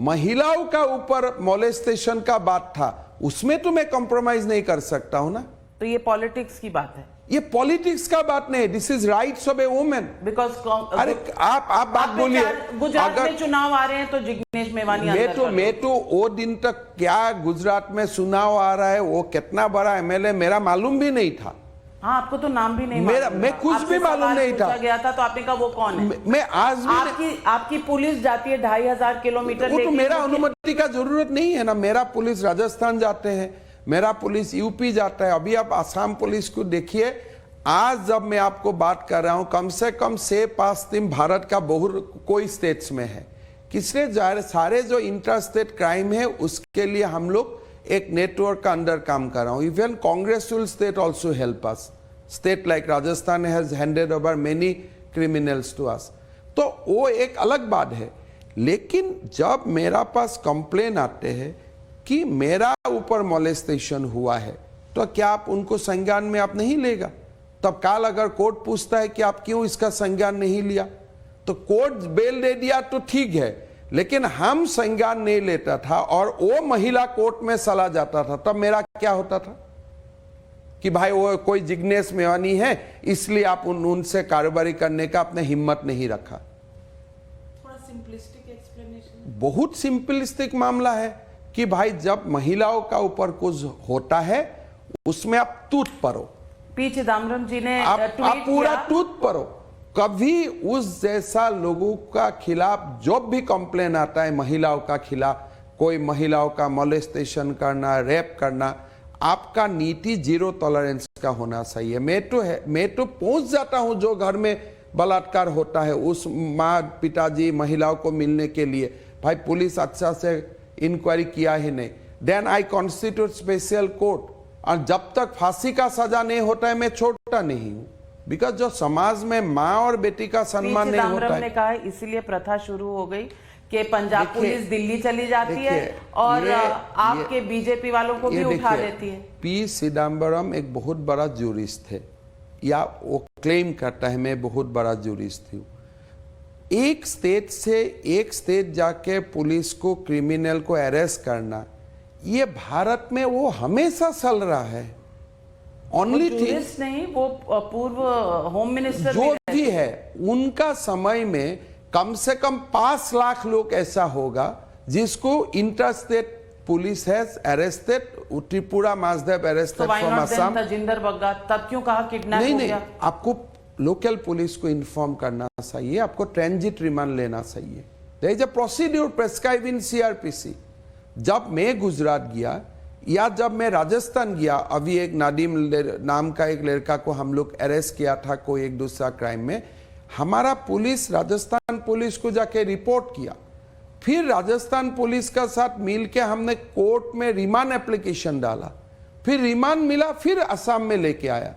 महिलाओं का ऊपर मॉलेस्टेशन का बात था, उसमें तो मैं कॉम्प्रोमाइज नहीं कर सकता हूं ना। तो ये पॉलिटिक्स की बात है? ये पॉलिटिक्स का बात नहीं, this is rights of A women. Because अरे आप बात बोलिए। गुजरात में चुनाव आ रहे हैं तो जिग्नेश मेवानी मैं तो वो दिन तक क्या गुजरात में चुनाव आ रहा है, वो कितना बड़ा MLA मेरा मालूम भी नहीं था। हाँ, आपको तो नाम भी नहीं मैं कुछ भी मालूम नहीं था। गया था तो आपने कहा वो कौन है? मैं आज भी आपकी पुलिस जाती है 2500 किलोमीटर। वो तो मेरा अनुमति का जरूरत नहीं है ना। मेरा पुलिस राजस्थान जाते हैं, मेरा पुलिस यूपी जाता है। अभी आप आसाम पुलिस को देखिए। आज जब मैं आपको बात कर रहा हूं, कम से कम 6-5 टीम भारत का बहुत कोई स्टेट्स में है। किसने सारे जो इंटर स्टेट क्राइम है उसके लिए हम लोग एक नेटवर्क का अंदर काम कर रहा हूं। Even congressional state also help us. State like Rajasthan has handed over many criminals to us. तो वो एक अलग बात है। लेकिन जब मेरा पास कंप्लेन आते हैं कि मेरा ऊपर मॉलेस्टेशन हुआ है, तो क्या आप उनको संज्ञान में आप नहीं लेगा? तब काल अगर कोर्ट पूछता है कि आप क्यों इसका संज्ञान नहीं लिया, तो कोर्ट बेल दे दिया तो ठीक है, लेकिन हम संज्ञान नहीं लेता था और वो महिला कोर्ट में चला जाता था, तब मेरा क्या होता था कि भाई वो कोई जिग्नेश मेवानी है इसलिए आप उनसे कारोबारी करने का आपने हिम्मत नहीं रखा। थोड़ा सिंपलिस्टिक एक्सप्लेनेशन। बहुत सिंपलिस्टिक मामला है कि भाई जब महिलाओं का ऊपर कुछ होता है उसमें आप टूट पड़ो। पी चिदम्बरम जी ने आप पूरा किया। टूट पड़ो। कभी उस जैसा लोगों का खिलाफ जो भी कंप्लेन आता है महिलाओं का खिलाफ, कोई महिलाओं का मोलेस्टेशन करना, रेप करना, आपका नीति 0 टॉलरेंस का होना चाहिए। मैं तो पहुंच जाता हूं जो घर में बलात्कार होता है उस माँ पिताजी महिलाओं को मिलने के लिए, भाई पुलिस अच्छा से इंक्वायरी किया ही नहीं, then I constitute special court, और जब तक फांसी का सजा नहीं होता है मैं छोड़ता नहीं हूं। बिकॉज जो समाज में माँ और बेटी का सम्मान नहीं होता चिदम्बरम है। ने कहा है इसीलिए प्रथा शुरू हो गई कि पंजाब देखिए, पुलिस दिल्ली चली जाती है देखिए, और ये- आपके बीजेपी वालों को भी उठा लेती है। पी चिदम्बरम एक बहुत बड़ा जूरिस्ट थे, या वो क्लेम करता है मैं बहुत बड़ा जूरिस्ट हूँ। एक स्टेट से एक स्टेट जाके पुलिस को क्रिमिनल को अरेस्ट करना, ये भारत में वो हमेशा चल रहा है। ओनली जूरिस्ट नहीं, वो पूर्व होम मिनिस्टर जो भी है उनका समय में कम से कम 5 लाख लोग ऐसा होगा जिसको interstate police has arrested. Tripura मासदेव अरेस्टेड फ्रॉम असम। तजिंदर बग्गा तब क्यों कहा किडनैप नहीं हो नहीं, गया? आपको लोकल पुलिस को इन्फॉर्म करना चाहिए, आपको ट्रांजिट रिमांड लेना चाहिए। There is a procedure prescribe in CrPC. जब मैं गुजरात गया या जब मैं राजस्थान गया, अभी एक नादिम नाम का एक लड़का को हम लोग अरेस्ट किया था कोई एक दूसरा क्राइम में, हमारा पुलिस राजस्थान पुलिस को जाके रिपोर्ट किया, फिर राजस्थान पुलिस का साथ मिलके हमने कोर्ट में रिमांड एप्लीकेशन डाला, फिर रिमांड मिला, फिर असम में लेके आया।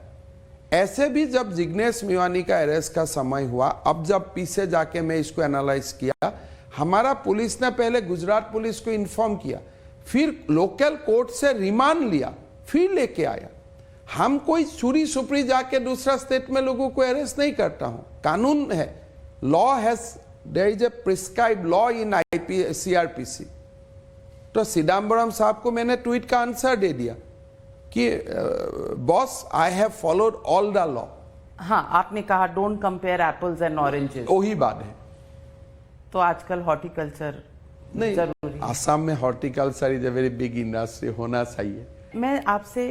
ऐसे भी जब जिग्नेश मेवानी का अरेस्ट का समय हुआ, अब जब पीछे जाके मैं इसको एनालाइज किया, हमारा पुलिस ने पहले गुजरात पुलिस को इन्फॉर्म किया, फिर लोकल कोर्ट से रिमांड लिया, फिर लेके आया। हम कोई चोरी सुपरी जाके दूसरा स्टेट में लोगों को अरेस्ट नहीं करता हूं, कानून है, law has, there is a prescribe law in CrPC. तो चिदम्बरम साहब को मैंने ट्वीट का आंसर दे दिया कि boss I have followed all the law. हाँ, आपने कहा don't compare apples and oranges. वही बात है। तो आजकल हॉर्टिकल्चर नहीं, जरूरी है। असम में horticulture is a very big industry, होना चाहिए। मैं आपसे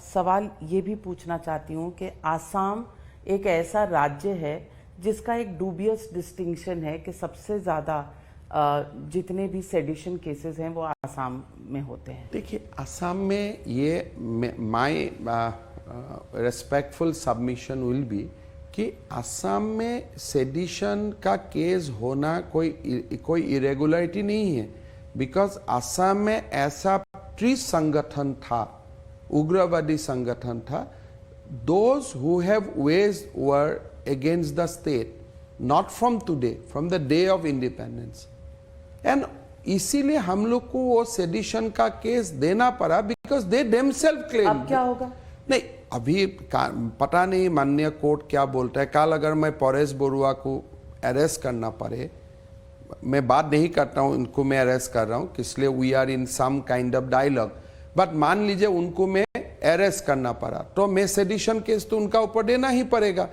सवाल ये भी पूछना चाहती हूँ कि आसाम एक ऐसा राज्य है जिसका एक डूबियस डिस्टिंक्शन है कि सबसे ज़्यादा जितने भी सेडिशन केसेस हैं वो आसाम में होते हैं। देखिए, असम में ये my respectful submission will be कि असम में सेडिशन का केस होना कोई इरेगुलरिटी नहीं है, बिकॉज असम में ऐसा संगठन था, उग्रवादी संगठन था, those who have waged war against the state, not from today, from the day of independence. And इसीलिए हम लोग को वो सेडिशन का केस देना पड़ा, बिकॉज दे देमसेल्फ क्लेम। अब क्या होगा? नहीं, अभी पता नहीं माननीय कोर्ट क्या बोलता है। कल अगर मैं परेश बरुआ को अरेस्ट करना पड़े, मैं बात नहीं करता हूं इनको मैं अरेस्ट कर रहा हूं, इसलिए we are in some kind of dialogue, but मान लीजिए उनको मैं अरेस्ट करना पड़ा, तो मैं सेडिशन केस तो उनका ऊपर देना ही पड़ेगा,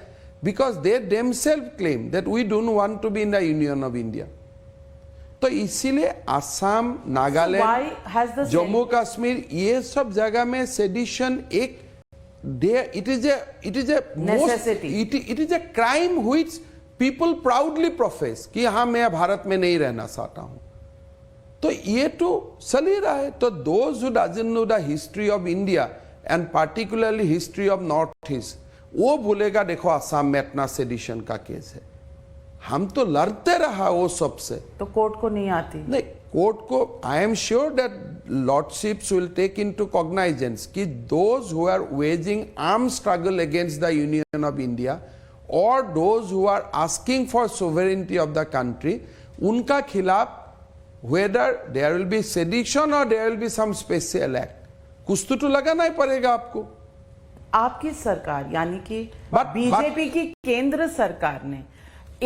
because they themselves claim that we don't want to be in the union of India. तो इसीलिए असम, नागालैंड, जम्मू कश्मीर, ये सब जगह में सेडिशन एक it is a necessity. it is a crime which people proudly profess कि हाँ मैं भारत में नहीं रहना चाहता हूं। तो ये तो चल ही रहा है। तो those who doesn't know the history of India and particularly history of North East, वो भूलेगा देखो असम में इतना सेडिशन का केस है, हम तो लड़ते रहा वो सबसे। तो कोर्ट को नहीं आती? नहीं, कोर्ट को I am sure that lordships will take into cognizance कि those who are waging arm struggle against the union of India और those who are asking for sovereignty of the country, उनका खिलाफ whether there will be sedition और there will be some special act, कुछ तो लगाना ही पड़ेगा आपको। आपकी सरकार यानी कि बीजेपी की केंद्र सरकार ने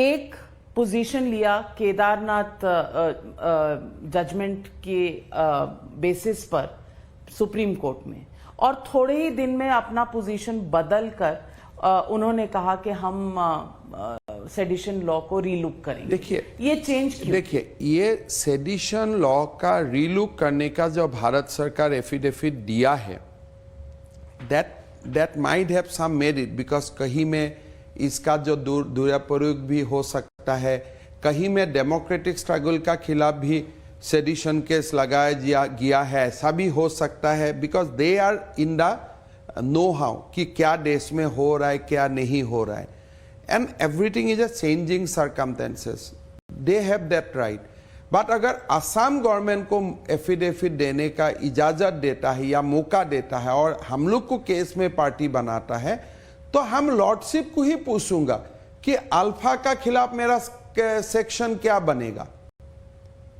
एक पोजीशन लिया केदारनाथ जजमेंट के बेसिस पर सुप्रीम कोर्ट में, और थोड़े ही दिन में अपना पोजीशन बदल कर उन्होंने कहा कि हम सेडिशन लॉ को रीलुक करेंगे। देखिए, ये चेंज क्यों? देखिए, ये सेडिशन लॉ का रीलुक करने का जो भारत सरकार एफिडेविट दिया है, that might have some merit, because कहीं में इसका जो दुरुपयोग भी हो सकता है, कहीं में डेमोक्रेटिक स्ट्रगल का खिलाफ भी सेडिशन केस लगाया गया है, ऐसा भी हो सकता है, because they are in the know how कि क्या देश में हो रहा है क्या नहीं हो रहा है, and everything is a changing circumstances, they have that right. But अगर असम गवर्नमेंट को एफिडेविट देने का इजाजत देता है या मौका देता है और हम लोग को केस में पार्टी बनाता है, तो हम लॉर्डशिप को ही पूछूंगा कि अल्फा का खिलाफ मेरा सेक्शन क्या बनेगा,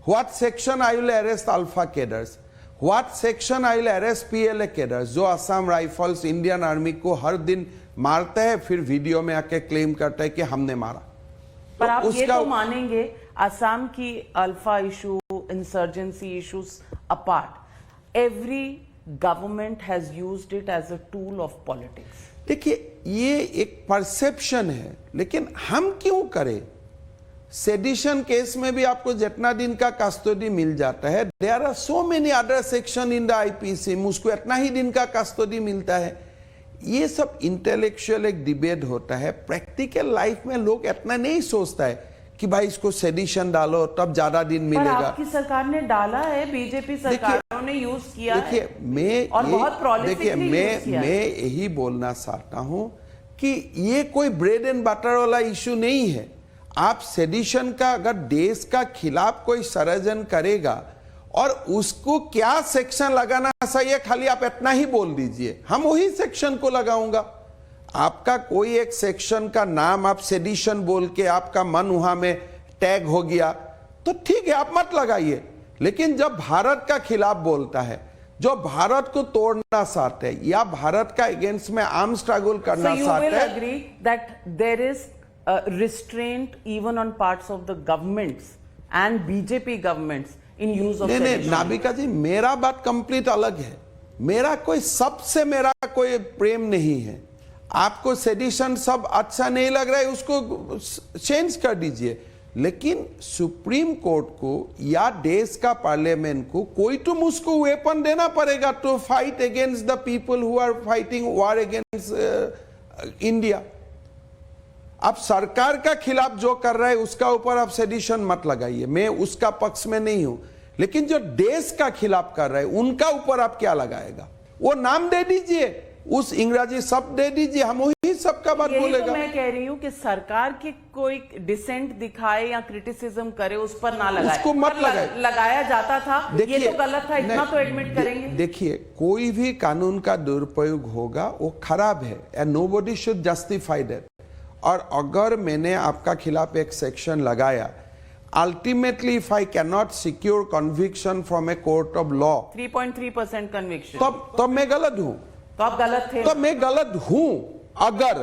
what section I will arrest alpha cadres, what section I will arrest PLA cadres, जो असम राइफल्स इंडियन आर्मी को हर दिन मारते हैं, फिर वीडियो में आके क्लेम करता है कि हमने मारा। पर आप ये तो मानेंगे, असम की ULFA issue, insurgency issues apart, every government has used it as a tool of politics. देखिए, ये एक परसेप्शन है, लेकिन हम क्यों करें? सेडिशन केस में भी आपको जितना दिन का कस्टडी मिल जाता है, there are so many other section in the IPC, मुझको इतना ही दिन का कस्टडी मिलता है। ये सब इंटेलेक्चुअल एक डिबेट होता है। प्रैक्टिकल लाइफ में लोग इतना नहीं सोचता है कि भाई इसको सेडिशन डालो तब ज्यादा दिन मिलेगा। आपकी सरकार ने डाला है, बीजेपी सरकारों ने यूज किया है। देखिए, मैं यही बोलना चाहता हूं कि ये कोई ब्रेड एंड बटर वाला इशू नहीं है। आप सेडिशन का अगर देश का खिलाफ कोई षड्यंत्र करेगा और उसको क्या सेक्शन लगाना चाहिए, खाली आप इतना ही बोल दीजिए, हम वही सेक्शन को लगाऊंगा। आपका कोई एक सेक्शन का नाम आप सेडिशन बोल के आपका मन वहां में टैग हो गया तो ठीक है, आप मत लगाइए। लेकिन जब भारत का खिलाफ बोलता है, जो भारत को तोड़ना चाहते हैं या भारत का अगेंस्ट में आर्म स्ट्रगल करना चाहते हैं, agree that there is a restraint even on parts of the governments and BJP governments in use of नहीं, नाबिका जी, मेरा बात कंप्लीट अलग है। मेरा कोई प्रेम नहीं है। आपको सेडिशन सब अच्छा नहीं लग रहा है, उसको चेंज कर दीजिए। लेकिन सुप्रीम कोर्ट को या देश का पार्लियामेंट को कोई तो मुझको वेपन देना पड़ेगा to fight against the people who are fighting war against India. आप सरकार का खिलाफ जो कर रहे हैं उसका ऊपर आप सेडिशन मत लगाइए, मैं उसका पक्ष में नहीं हूं। लेकिन जो देश का खिलाफ कर रहे हैं उनका ऊपर आप क्या लगाएगा? वो नाम दे दीजिए, उस इंग्रजी शब्द दे दीजिए, हम वही सबका बात बोलेगा। तो मैं कह रही हूं कि सरकार की कोई डिसेंट दिखाए या क्रिटिसिज्म करे उस पर ना लगाए, उसको मत लगाए। लगाया जाता था, ये तो गलत था, इतना तो एडमिट करेंगे। देखिए, कोई भी कानून का दुरुपयोग होगा वो खराब है, and nobody should justify that. और अगर मैंने आपका खिलाफ एक सेक्शन लगाया, ultimately if I can not secure conviction from a court of law, 3.3% conviction, तब मैं गलत हूं। तो आप गलत थे। तो मैं गलत हूं अगर,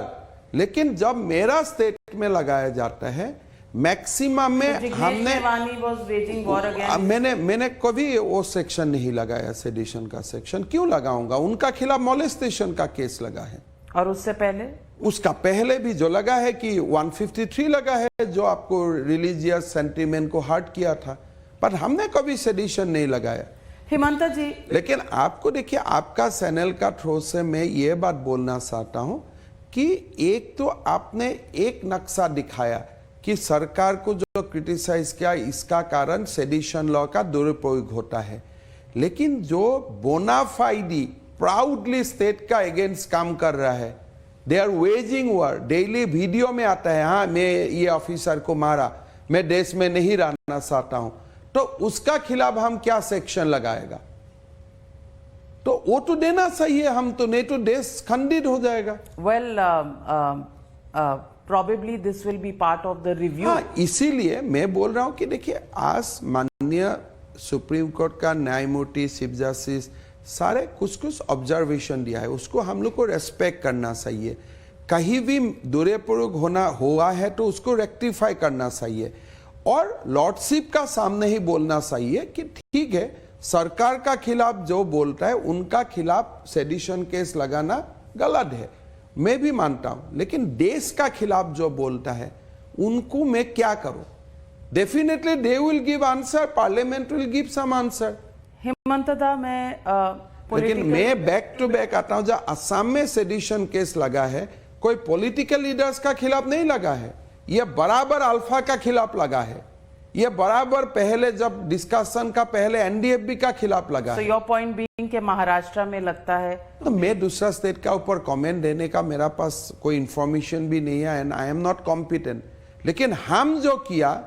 लेकिन जब मेरा स्टेट में लगाया जाता है, मैक्सिमम में हमने मैंने कभी वो सेक्शन नहीं लगाया, सेडिशन का सेक्शन क्यों लगाऊंगा? उनका खिलाफ मोलेस्टेशन का केस लगा है। और उससे पहले, उसका पहले भी जो लगा है कि 153 लगा है, जो आपको रिलीजियस सेंटिमेंट को हर्ट किया था, पर हमने कभी सेडिशन नहीं लगाया। हिमंता जी, लेकिन आपको देखिए, आपका चैनल का थ्रू से मैं ये बात बोलना चाहता हूं कि एक तो आपने एक नक्शा दिखाया कि सरकार को जो क्रिटिसाइज किया, इसका कारण सेडिशन लॉ का दुरुपयोग होता है। लेकिन जो बोनाफाइडी प्राउडली स्टेट का अगेंस्ट काम कर रहा है, they are waging war, daily video में आता है, हाँ मैं ये ऑफिसर को मारा, मैं देश में नहीं रहना चाहता हूं, तो उसका खिलाफ हम क्या सेक्शन लगाएगा? तो वो तो देना चाहिए, हम तो नहीं तो देश खंडित हो जाएगा। Well, probably this will be part of the review. हाँ, इसीलिए मैं बोल रहा हूं कि देखिए, आज माननीय सुप्रीम कोर्ट का न्यायमूर्ति चीफ जस्टिस सारे कुछ ऑब्जर्वेशन दिया है, उसको हम लोग को रेस्पेक्ट करना चाहिए। कहीं भी दुरुपयोग होना हुआ है तो उसको रेक्टिफाई करना चाहिए, और लॉर्डशिप का सामने ही बोलना चाहिए कि ठीक है, सरकार का खिलाफ जो बोलता है उनका खिलाफ सेडिशन केस लगाना गलत है, मैं भी मानता हूं। लेकिन देश का खिलाफ जो बोलता है उनको मैं क्या करूं? Definitely they will give answer, parliament will give some answer. Himanta, लेकिन मैं बैक टू बैक आता हूं, जहां असम में सेडिशन केस लगा है, कोई पॉलिटिकल लीडर्स का खिलाफ नहीं लगा है, यह बराबर अल्फा का खिलाफ लगा है, यह बराबर पहले जब डिस्कशन का पहले एनडीएफबी का खिलाफ लगा है। योर पॉइंट बीइंग कि महाराष्ट्र में लगता है, तो मैं दूसरा स्टेट का ऊपर कमेंट देने का मेरा पास कोई इंफॉर्मेशन भी नहीं है, and I am not competent. लेकिन हम जो किया,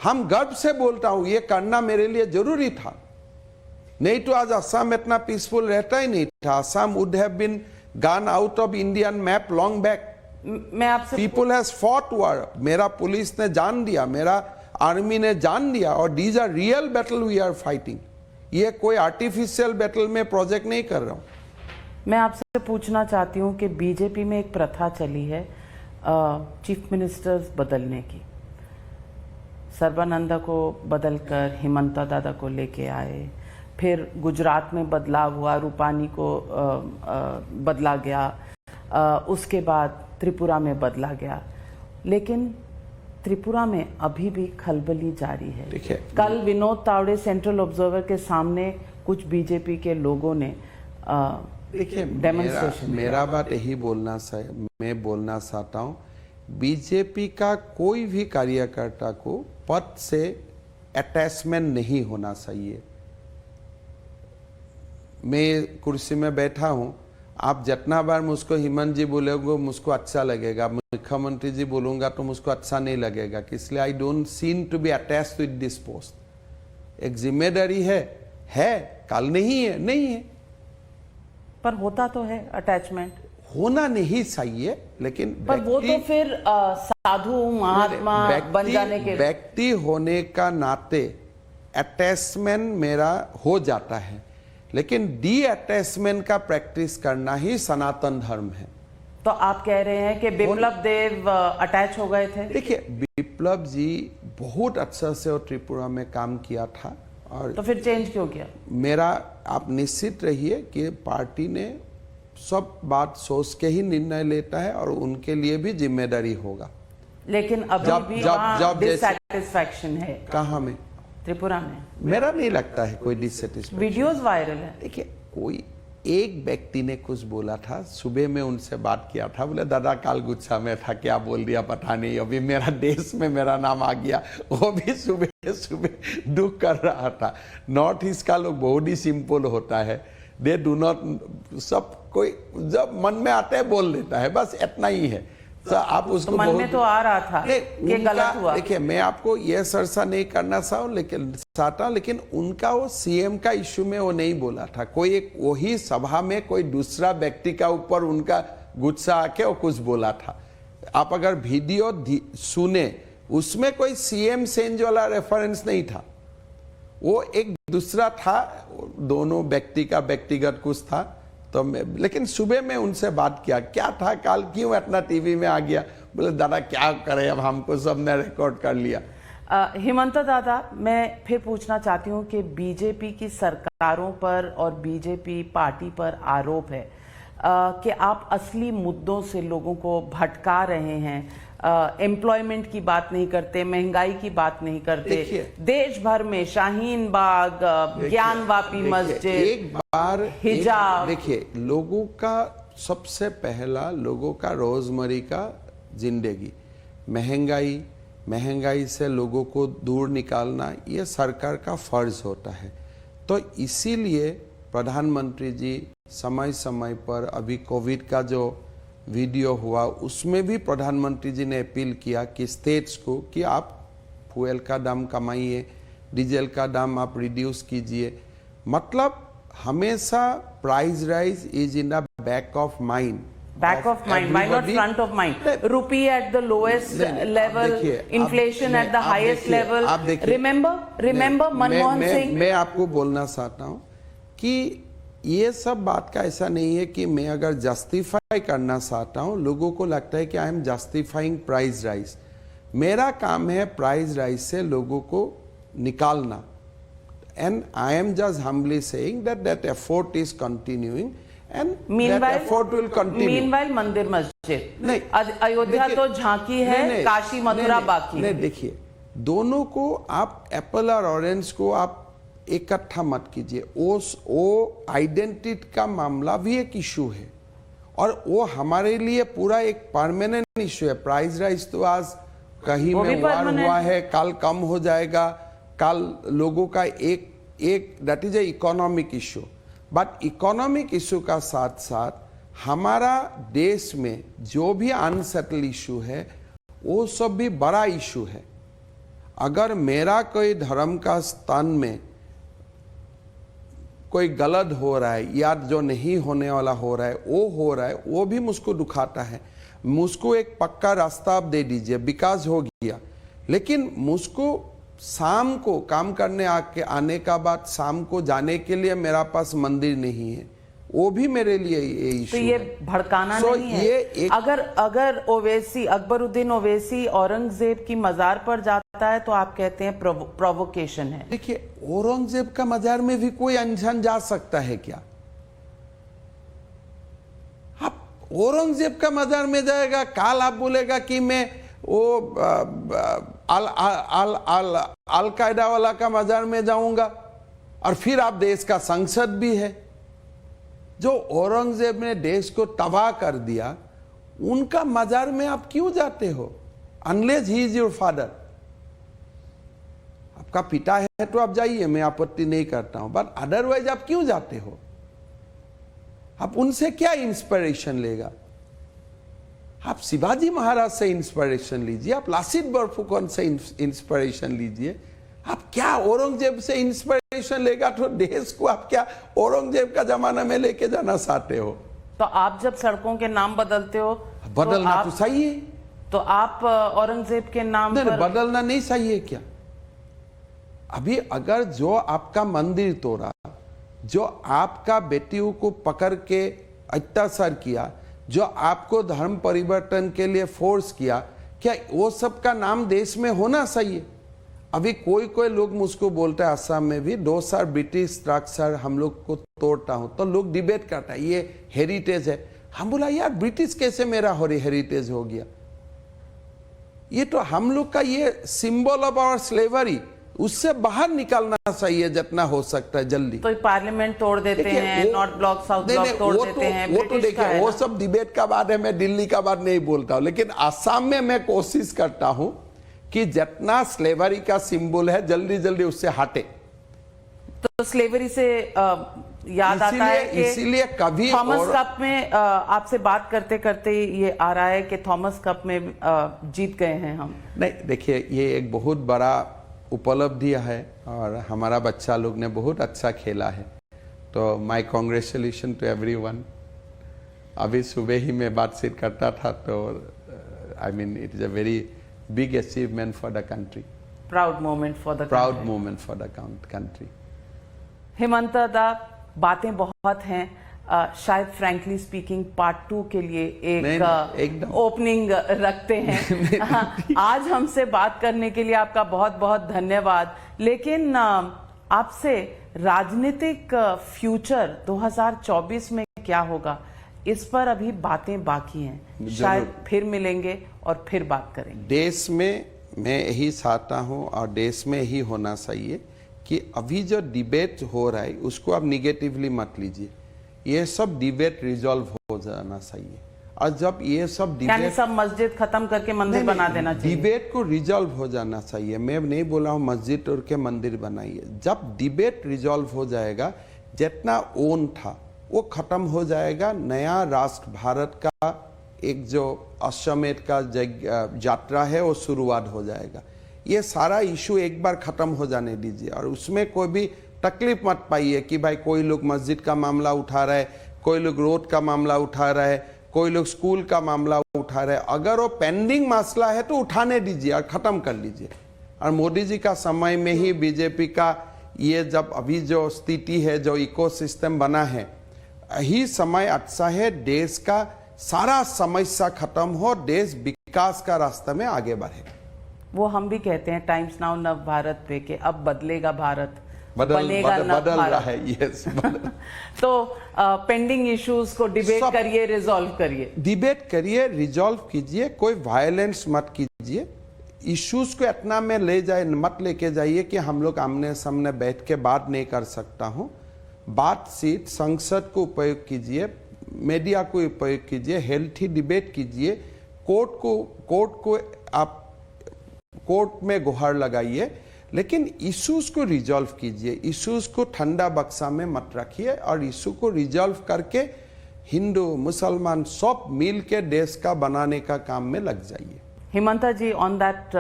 हम गर्व से बोलता हूं, यह करना मेरे लिए जरूरी था, नहीं तो आज असम इतना पीसफुल रहता ही नहीं था। Assam would have been gone out of Indian map long back. मैं आपसे पीपल हैज फॉट वॉर, मेरा पुलिस ने जान दिया, मेरा आर्मी ने जान दिया, और these are real battle we are fighting. ये कोई आर्टिफिशियल बैटल में प्रोजेक्ट नहीं कर रहा हूं। मैं आपसे पूछना चाहती हूं कि बीजेपी में एक प्रथा चली है चीफ मिनिस्टर्स बदलने की। सर्बानंदा को बदलकर हिमंता दादा को लेके आए, फिर गुजरात में बदलाव हुआ, रूपानी को बदला गया, उसके बाद त्रिपुरा में बदला गया, लेकिन त्रिपुरा में अभी भी खलबली जारी है। कल विनोद तावड़े सेंट्रल ऑब्जर्वर के सामने कुछ बीजेपी के लोगों ने देखिए, डेमोन्स्ट्रेशन मेरा बात यही मैं बोलना चाहता हूँ, बीजेपी का कोई भी कार्यकर्ता को पद से अटैचमेंट नहीं होना चाहिए। मैं कुर्सी में बैठा हूं, आप जितना बार मुझको हेमंत जी बोलोगे मुझको अच्छा लगेगा, मुख्यमंत्री जी बोलूंगा तो मुझको अच्छा नहीं लगेगा, इसलिए I don't seem to be attached with this post. एक जिम्मेदारी है, कल नहीं है, पर होता तो है अटैचमेंट, होना नहीं चाहिए, लेकिन पर वो तो फिर साधु महात्मा बन जाने के व्यक्ति होने का नाते अटैचमेंट मेरा हो जाता है, लेकिन डी अटैचमेंट का प्रैक्टिस करना ही सनातन धर्म है। तो आप कह रहे हैं कि बिप्लब देव अटैच हो गए थे? देखिए, बिप्लब जी बहुत अच्छा से और त्रिपुरा में काम किया था, और तो फिर चेंज क्यों किया? मेरा आप निश्चित रहिए कि पार्टी ने सब बात सोच के ही निर्णय लेता है, और उनके लिए भी जिम्मेदारी होगा। लेकिन अभी भी डिससैटिस्फैक्शन है। कहाँ में? त्रिपुरा में। मेरा नहीं लगता है कोई डिससैटिस्फैक्शन। वीडियोस वायरल है। देखिए, कोई एक व्यक्ति ने कुछ बोला था, सुबह में उनसे बात किया था, बोले दादा काल गुस्सा में था, क्या बोल दिया पता नहीं, अभी मेरा देश में मेरा नाम आ गया। वो भी सुबह सुबह दुख कर रहा था। नॉर्थ ईस्ट का लोग बहुत ही सिंपल होता है, दे डू नॉट, सब कोई जब मन में आता है बोल देता है, बस इतना ही है। तो आप उसको तो मन में तो आ रहा था कि गलत हुआ। देखिए, मैं आपको यह सरसा नहीं करना चाहता, लेकिन उनका वो सीएम का इश्यू में वो नहीं बोला था। कोई एक वही सभा में कोई दूसरा व्यक्ति का ऊपर उनका गुस्सा आके वो कुछ बोला था। आप अगर वीडियो सुने, उसमें कोई सीएम चेंज वाला रेफरेंस नहीं था, वो एक दूसरा था, दोनों व्यक्ति का व्यक्तिगत कुछ था। तो लेकिन सुबह में उनसे बात किया, क्या था काल, क्यों इतना टीवी में आ गया? बोले दादा क्या करें, अब हमको सबने रिकॉर्ड कर लिया। हिमंता दादा, मैं फिर पूछना चाहती हूँ कि बीजेपी की सरकारों पर और बीजेपी पार्टी पर आरोप है कि आप असली मुद्दों से लोगों को भटका रहे हैं। एम्प्लॉयमेंट की बात नहीं करते, महंगाई की बात नहीं करते। देश भर में शाहीन बाग, ज्ञानवापी मस्जिद, एक बार हिजाब। देखिए, लोगों का सबसे पहला, लोगों का रोजमर्रा का जिंदगी, महंगाई से लोगों को दूर निकालना, ये सरकार का फर्ज होता है। तो इसीलिए प्रधानमंत्री जी समय समय पर, अभी कोविड का जो वीडियो हुआ उसमें भी प्रधानमंत्री जी ने अपील किया कि स्टेट्स को कि आप फ्यूल का दाम कमाइए, डीजल का दाम आप रिड्यूस कीजिए। मतलब हमेशा price rise is in the back of mind, why not front of mind? Rupee at the lowest level, inflation at the highest level. Remember Manmohan Singh. मैं आपको बोलना चाहता हूँ कि ये सब बात का ऐसा नहीं है कि मैं अगर जस्टिफाई करना चाहता हूँ, लोगों को लगता है कि I am justifying price rise. मेरा काम है प्राइस राइज से लोगों को निकालना, and I am just humbly saying that effort is continuing and that effort will continue. Meanwhile, मंदिर मस्जिद नहीं, अयोध्या तो झांकी है, काशी मथुरा बाकी। नहीं, देखिए, दोनों को आप एप्पल और ऑरेंज को आप इकट्ठा मत कीजिए। वो आइडेंटिटी का मामला भी एक इशू है, और वो हमारे लिए पूरा एक परमानेंट इशू है। प्राइस राइज तो आज कहीं में वार हुआ है, कल कम हो जाएगा, कल लोगों का एक that is a economic issue. But economic issue का साथ साथ हमारा देश में जो भी अनसेटल इशू है, वो सब भी बड़ा इशू है। अगर मेरा कोई धर्म का स्थान में कोई गलत हो रहा है, या जो नहीं होने वाला हो रहा है, वो भी मुझको दुखाता है। मुझको एक पक्का रास्ता आप दे दीजिए, विकास हो गया। लेकिन मुझको शाम को काम करने आने का बाद शाम को जाने के लिए मेरा पास मंदिर नहीं है, वो भी मेरे लिए ये इशू तो ये है। भड़काना So, नहीं है। ये एक- अगर ओवैसी, अकबरुद्दीन ओवैसी औरंगजेब की मजार पर जाता है तो आप कहते हैं प्रोवोकेशन है। देखिए, औरंगजेब का मजार में भी कोई अनजान जा सकता है क्या? आप औरंगजेब का मजार में जाएगा, काल आप बोलेगा कि मैं वो अल कायदा वाला का मजार में जाऊंगा, और फिर आप देश का संसद भी है। जो औरंगजेब ने देश को तबाह कर दिया, उनका मजार में आप क्यों जाते हो? Unless he is your father. आपका पिता है तो आप जाइए, मैं आपत्ति नहीं करता हूं, बट अदरवाइज आप क्यों जाते हो? आप उनसे क्या इंस्पिरेशन लेगा? आप शिवाजी महाराज से इंस्पिरेशन लीजिए, आप लासित बरफुकन से इंस्पिरेशन लीजिए। आप क्या औरंगजेब से इंस्पिरेशन लेगा तो देश को आप क्या औरंगजेब का जमाना में लेके जाना चाहते हो? तो आप जब सड़कों के नाम बदलते हो बदलना तो सही है। तो आप औरंगजेब के नाम नहीं, पर बदलना नहीं सही है क्या? अभी अगर जो आपका मंदिर तोड़ा, जो आपका बेटियों को पकड़ के अत्याचार किया, जो आपको धर्म परिवर्तन के लिए फोर्स किया, क्या वो सब का नाम देश में होना चाहिए? अभी कोई कोई लोग मुझको बोलता है, असम में भी 2 साल ब्रिटिश स्ट्रक्चर हम लोग को तोड़ता हूं, तो लोग डिबेट करता है ये हेरिटेज है। हम बोला यार ब्रिटिश कैसे मेरा हेरिटेज हो गया? ये तो हम लोग का ये सिंबल ऑफ आवर स्लेवरी, उससे बाहर निकालना चाहिए जितना हो सकता है जल्दी। तो पार्लियामेंट तोड़ देते हैं, नॉर्थ ब्लॉक साउथ ब्लॉक तोड़ देते हैं, वो तो देखिए वो सब डिबेट का बात है, मैं दिल्ली का बात नहीं बोलता हूं, लेकिन असम में मैं कोशिश करता हूं कि जितना स्लेवरी का सिंबल है जल्दी जल्दी उससे हटे। तो स्लेवरी से याद आता है कि इसीलिए कभी थॉमस कप में आपसे बात करते करते ये आ रहा है कि थॉमस कप में जीत गए हैं हम। नहीं, देखिए ये एक बहुत बड़ा उपलब्धि है और हमारा बच्चा लोग ने बहुत अच्छा खेला है, तो माय कांग्रेचुलेशन टू एवरीवन। अभी सुबह ही मैं बातचीत करता था, तो I mean it is a very big achievement for the country, proud moment for the proud country. moment for the country. Hemant दा, बातें बहुत हैं, शायद फ्रैंकली स्पीकिंग पार्ट 2 के लिए एक ओपनिंग रखते हैं। आज हमसे बात करने के लिए आपका बहुत बहुत धन्यवाद। लेकिन आपसे राजनीतिक फ्यूचर 2024 में क्या होगा, इस पर अभी बातें बाकी हैं। शायद फिर मिलेंगे और फिर बात करेंगे। देश में मैं यही चाहता हूं और देश में ही होना चाहिए कि अभी जो डिबेट हो रहा है उसको आप निगेटिवली मत लीजिए। ये सब डिबेट रिजॉल्व हो जाना चाहिए, और जब ये सब डिबेट, सब मस्जिद खत्म करके मंदिर बना देना चाहिए। डिबेट को रिजॉल्व हो जाना चाहिए। मैं नहीं बोला हूं मस्जिद तोड़ के मंदिर बनाइए। जब डिबेट रिजॉल्व हो जाएगा, जितना ओन था वो खत्म हो जाएगा। नया राष्ट्र भारत का एक जो अश्वमेध का यात्रा है वो शुरुआत हो जाएगा। ये सारा इशू एक बार खत्म हो जाने दीजिए, और उसमें कोई भी तकलीफ मत पाइए कि भाई कोई लोग मस्जिद का मामला उठा रहा है, कोई लोग रोड का मामला उठा रहा है, कोई लोग स्कूल का मामला उठा रहे हैं। अगर वो पेंडिंग मसला है तो उठाने दीजिए और खत्म कर लीजिए। और मोदी जी का समय में ही बीजेपी का ये जब अभी जो स्थिति है, जो इकोसिस्टम बना है, यही समय अच्छा है देश का सारा समस्या खत्म हो, देश विकास का रास्ते में आगे बढ़े। वो हम भी कहते हैं टाइम्स नाउ नव भारत पे कि अब बदलेगा भारत, बदल रहा है। यस। तो पेंडिंग इश्यूज को डिबेट करिए, रिजॉल्व करिए, डिबेट करिए, रिजॉल्व कीजिए, कोई वायलेंस मत कीजिए। इश्यूज को इतना में मत लेके जाइए कि हम लोग आमने सामने बैठ के बात नहीं कर सकता हूं। बातचीत, संसद को उपयोग कीजिए, मीडिया को उपयोग कीजिए, हेल्थी डिबेट कीजिए, कोर्ट में गुहार लगाइए, लेकिन इश्यूज को रिजॉल्व कीजिए। इश्यूज को ठंडा बक्सा में मत रखिए, और इशू को रिजॉल्व करके हिंदू मुसलमान सब मिल के देश का बनाने का काम में लग जाइए। हेमंता जी, on that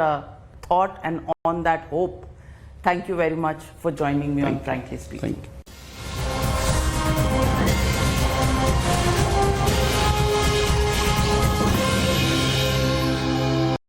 thought and on that hope, thank you very much for joining me on Frankly Speaking. Thank you.